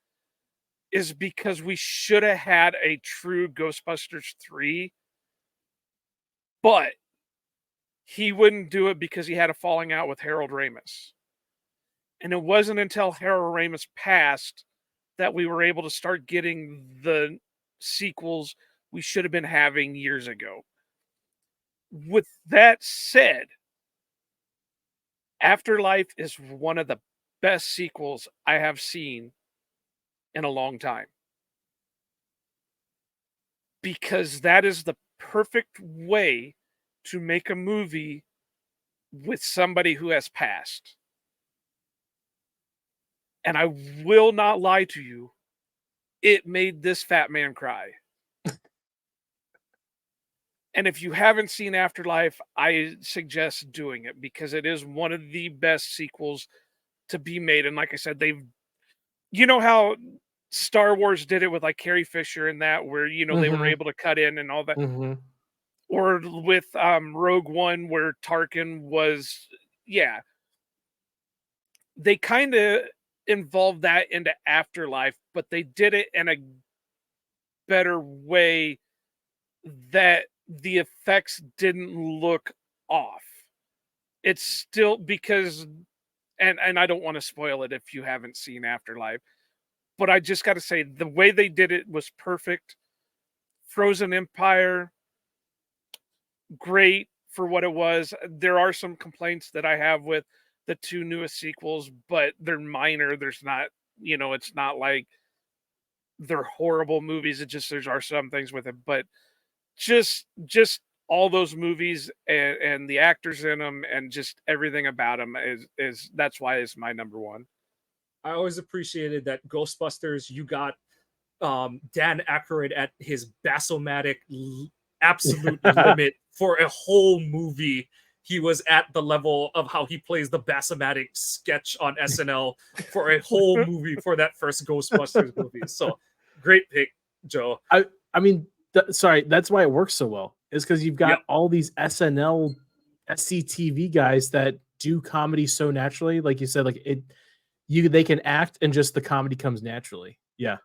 is because we should have had a true Ghostbusters 3, but he wouldn't do it because he had a falling out with Harold Ramis. And it wasn't until Harold Ramis passed that we were able to start getting the sequels we should have been having years ago. With that said, Afterlife is one of the best sequels I have seen in a long time. Because that is the perfect way to make a movie with somebody who has passed. And I will not lie to you, it made this fat man cry. And if you haven't seen Afterlife, I suggest doing it, because it is one of the best sequels to be made. And like I said, you know how Star Wars did it with like Carrie Fisher and that, where, you know, they were able to cut in and all that. Or with Rogue One, where Tarkin was, they kind of involved that into Afterlife, but they did it in a better way that the effects didn't look off. It's still because, and I don't want to spoil it if you haven't seen Afterlife, but I just got to say the way they did it was perfect. Frozen Empire, great for what it was. There are some complaints that I have with the two newest sequels, but they're minor. There's not, it's not like they're horrible movies. It just, there are some things with it, but just all those movies and the actors in them and just everything about them is that's why it's my number one.
I always appreciated that Ghostbusters, you got Dan Aykroyd at his bassomatic absolute limit for a whole movie. He was at the level of how he plays the bassomatic sketch on SNL for a whole movie for that first Ghostbusters movie. So great pick, Joe.
I mean, sorry, that's why it works so well. Is because you've got all these SNL, SCTV guys that do comedy so naturally. Like you said, like they can act and just the comedy comes naturally. Yeah.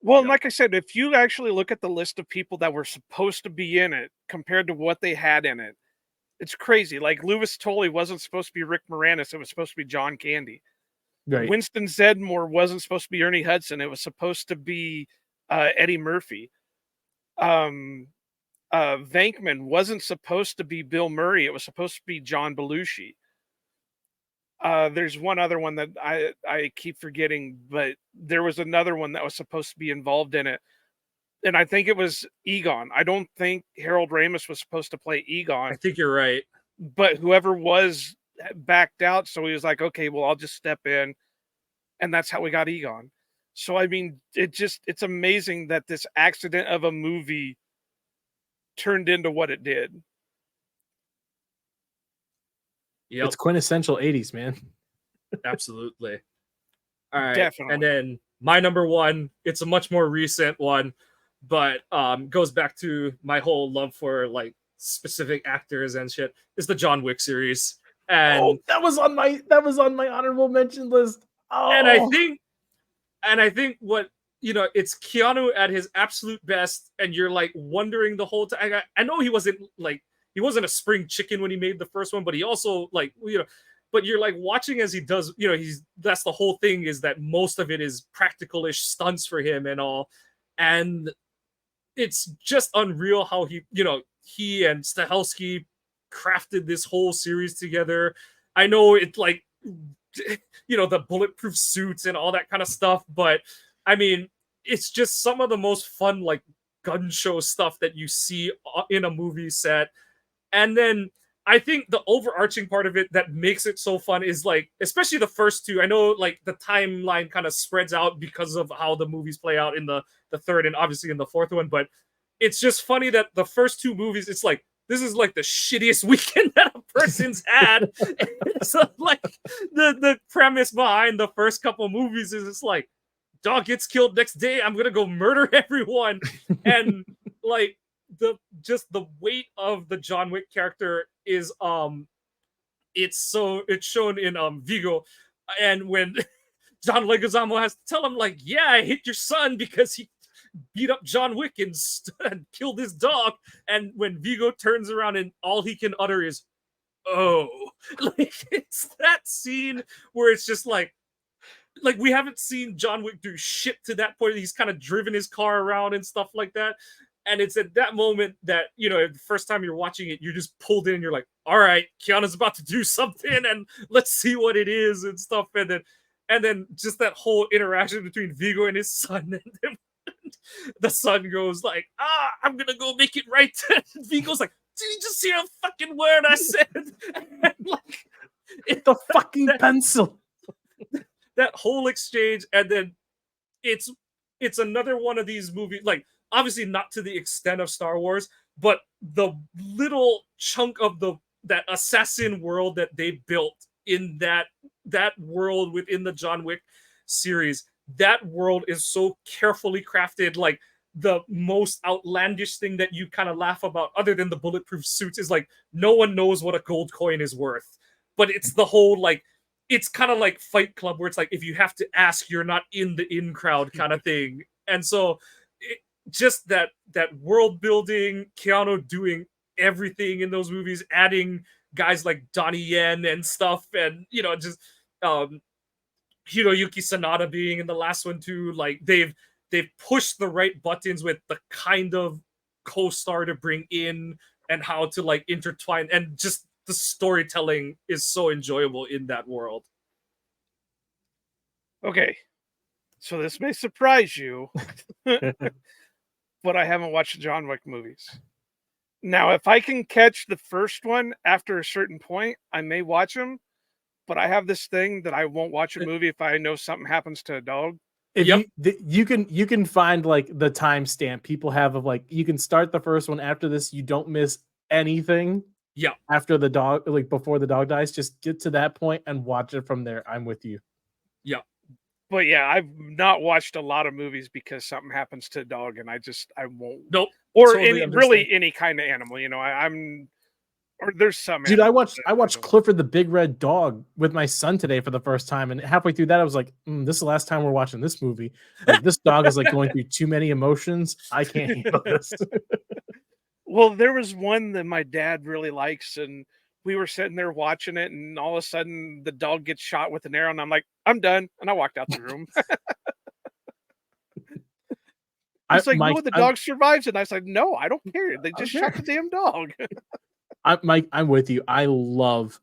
Well, like I said, if you actually look at the list of people that were supposed to be in it compared to what they had in it, it's crazy. Like Louis Tully wasn't supposed to be Rick Moranis. It was supposed to be John Candy.
Right.
Winston Zeddemore wasn't supposed to be Ernie Hudson. It was supposed to be Eddie Murphy. Venkman wasn't supposed to be Bill Murray. It was supposed to be John Belushi. There's one other one that I keep forgetting, but there was another one that was supposed to be involved in it. And I think it was Egon. I don't think Harold Ramis was supposed to play Egon.
I think you're right.
But whoever was backed out, so he was like, okay, well, I'll just step in. And that's how we got Egon. So, I mean, it's amazing that this accident of a movie turned into what it did.
Yep.
It's quintessential 80s, man.
Absolutely. All right.
Definitely.
And then my number one, it's a much more recent one, but goes back to my whole love for like specific actors and shit, is the John Wick series. And
that was on my honorable mention list. Oh.
And I think what, it's Keanu at his absolute best, and you're like wondering the whole time. I know he wasn't a spring chicken when he made the first one, but he also but you're like watching as he does, that's the whole thing, is that most of it is practical-ish stunts for him and all. And it's just unreal how he and Stahelski crafted this whole series together. I know it like, the bulletproof suits and all that kind of stuff, but I mean, it's just some of the most fun, like, gun show stuff that you see in a movie set. And then I think the overarching part of it that makes it so fun is, like, especially the first two. I know, like, the timeline kind of spreads out because of how the movies play out in the third and obviously in the fourth one, but it's just funny that the first two movies, it's like, this is like the shittiest weekend that a person's had. So, like, the premise behind the first couple movies is it's like, dog gets killed next day, I'm gonna go murder everyone. And like the weight of the John Wick character is it's shown in Vigo, and when John Leguizamo has to tell him, like, yeah, I hit your son because he beat up John Wick and killed his dog. And when Vigo turns around and all he can utter is, oh. Like, it's that scene where it's just like we haven't seen John Wick do shit to that point. He's kind of driven his car around and stuff like that. And it's at that moment that, the first time you're watching it, you're just pulled in. You're like, all right, Keanu's about to do something, and let's see what it is and stuff. And then just that whole interaction between Vigo and his son, and then the son goes like, I'm gonna go make it right. And Vigo's like, did you just hear a fucking word I said? And like,
the fucking pencil.
That whole exchange, and then it's another one of these movies, like, obviously not to the extent of Star Wars, but the little chunk of that assassin world that they built in that world within the John Wick series, that world is so carefully crafted. Like, the most outlandish thing that you kind of laugh about, other than the bulletproof suits, is like, no one knows what a gold coin is worth. But it's the whole, like, it's kind of like Fight Club, where it's like, if you have to ask, you're not in the in crowd kind of thing. And so just that world building, Keanu doing everything in those movies, adding guys like Donnie Yen and stuff, and just um Hiroyuki Sanada being in the last one too. Like they've pushed the right buttons with the kind of co-star to bring in and how to like intertwine, and just the storytelling is so enjoyable in that world.
Okay, so this may surprise you, but I haven't watched the John Wick movies. Now, if I can catch the first one after a certain point, I may watch them. But I have this thing that I won't watch a movie if I know something happens to a dog.
If
Yep.
you can find like the timestamp people have of like, you can start the first one after this, you don't miss anything.
Yeah.
After the dog, like before the dog dies, just get to that point and watch it from there. I'm with you.
Yeah.
But yeah, I've not watched a lot of movies because something happens to a dog, and I won't.
Nope.
Or
Totally
really any kind of animal, I'm. Or there's some.
Dude, I watched Clifford the Big Red Dog with my son today for the first time, and halfway through that, I was like, "This is the last time we're watching this movie. Like, this dog is like going through too many emotions. I can't handle this."
Well, there was one that my dad really likes, and we were sitting there watching it, and all of a sudden the dog gets shot with an arrow, and I'm like, "I'm done," and I walked out the room. It's like, no, the dog survives, and I was like, "No, I don't care. They just shot the damn dog."
I'm with you. I love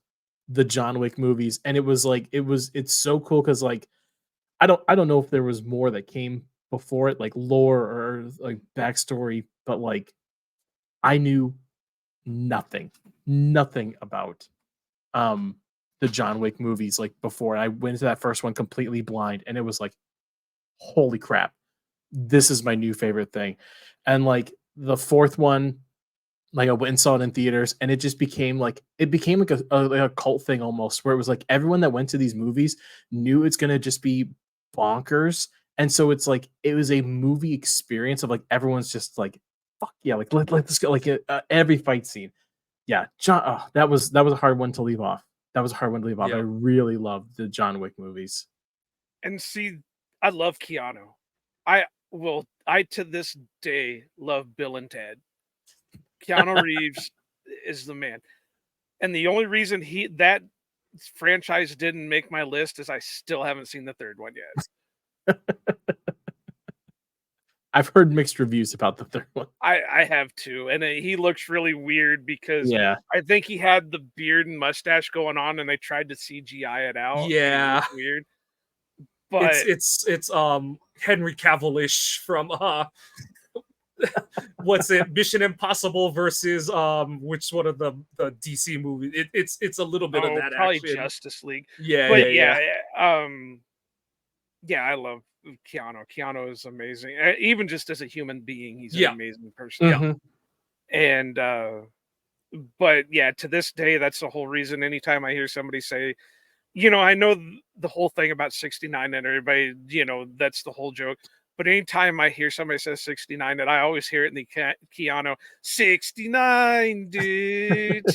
the John Wick movies, and it's so cool because like I don't know if there was more that came before it, like lore or like backstory, but like I knew nothing about the John Wick movies like before. I went into that first one completely blind, and it was like, holy crap, this is my new favorite thing. And like the fourth one, like I went and saw it in theaters, and it just became like a cult thing almost, where it was like everyone that went to these movies knew it's gonna just be bonkers, and so it's like it was a movie experience of like everyone's just like, fuck yeah, like let's go, like every fight scene. Yeah, John, that was a hard one to leave off. That was a hard one to leave off.
Yep.
I really loved the John Wick movies.
And see, I love Keanu. I to this day love Bill and Ted. Keanu Reeves is the man. And the only reason that franchise didn't make my list is I still haven't seen the third one yet.
I've heard mixed reviews about the third one.
I have too. And he looks really weird because
Yeah.
I think he had the beard and mustache going on, and they tried to CGI it out.
Yeah.
It weird. But
it's Henry Cavill-ish from what's it, Mission Impossible versus which one of the DC movies? It's a little bit of that
probably
action.
Justice League.
Yeah,
but
yeah.
I love Keanu. Keanu is amazing. Even just as a human being, he's an amazing person.
Mm-hmm.
And but yeah, to this day, that's the whole reason. Anytime I hear somebody say, I know the whole thing about 69 and everybody, that's the whole joke. But anytime I hear somebody say 69, that I always hear it in the Keanu 69, dude.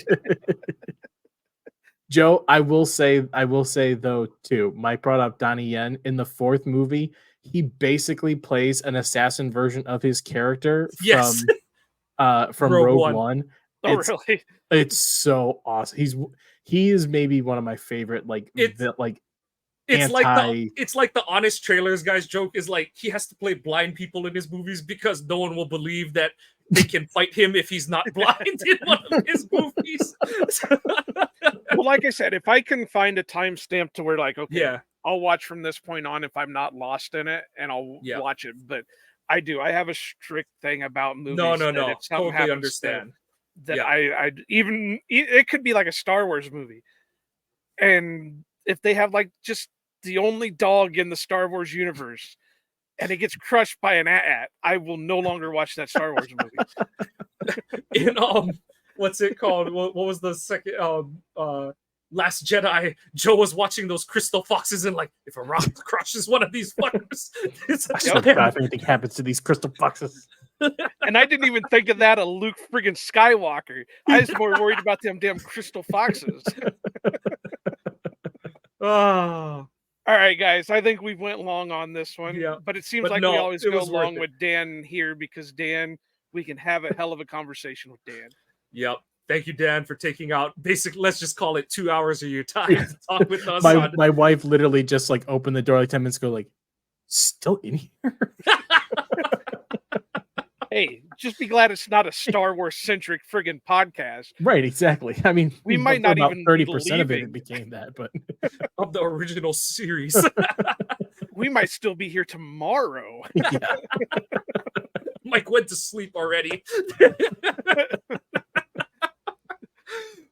Joe, I will say though too, Mike brought up Donnie Yen in the fourth movie. He basically plays an assassin version of his character from Rogue One.
Oh, really?
It's so awesome. He is maybe one of my favorite
it's like the honest trailers guys joke is like he has to play blind people in his movies because no one will believe that they can fight him if he's not blind in one of his movies.
Well, like I said, if I can find a timestamp to where like, okay,
yeah,
I'll watch from this point on if I'm not lost in it, and I'll watch it. But I have a strict thing about movies.
No.
Totally
understand.
I even it could be like a Star Wars movie, and if they have like just the only dog in the Star Wars universe, and it gets crushed by an AT-AT, I will no longer watch that Star Wars movie.
In what's it called? What was the second Last Jedi? Joe was watching those crystal foxes and like, if a rock crushes one of these fuckers,
if anything happens to these crystal foxes.
And I didn't even think of that of Luke friggin' Skywalker. I was more worried about them damn crystal foxes.
Oh,
All right, guys. I think we went long on this one.
Yeah,
But it seems
but
like
no,
we always
it
go
was worth
long
it.
with Dan here because Dan, we can have a hell of a conversation with Dan.
Yep. Thank you, Dan, for taking out let's just call it 2 hours of your time to talk with us.
My wife literally just like opened the door like 10 minutes ago, like, still in here?
Hey, just be glad it's not a Star Wars centric friggin' podcast.
Right, exactly. I mean,
We might not
about
even
30% of it
leaving.
became that, but
of the original series.
We might still be here tomorrow.
yeah.
Mike went to sleep already.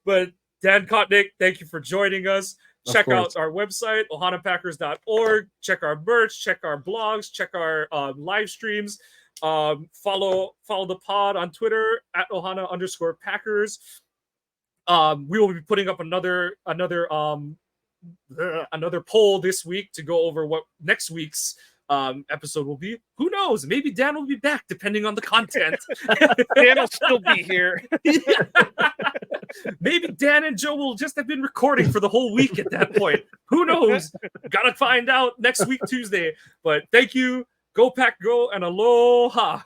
But Dan Kotnik, thank you for joining us.
Of
Check
course.
out our website, ohanapackers.org. Check our merch, check our blogs, check our live streams. Follow the pod on Twitter at Ohana_Packers. We will be putting up another poll this week to go over what next week's episode will be. Who knows? Maybe Dan will be back depending on the content.
Dan will still be here.
Maybe Dan and Joe will just have been recording for the whole week at that point. Who knows? Gotta find out next week, Tuesday. But thank you. Go Pack Go and aloha.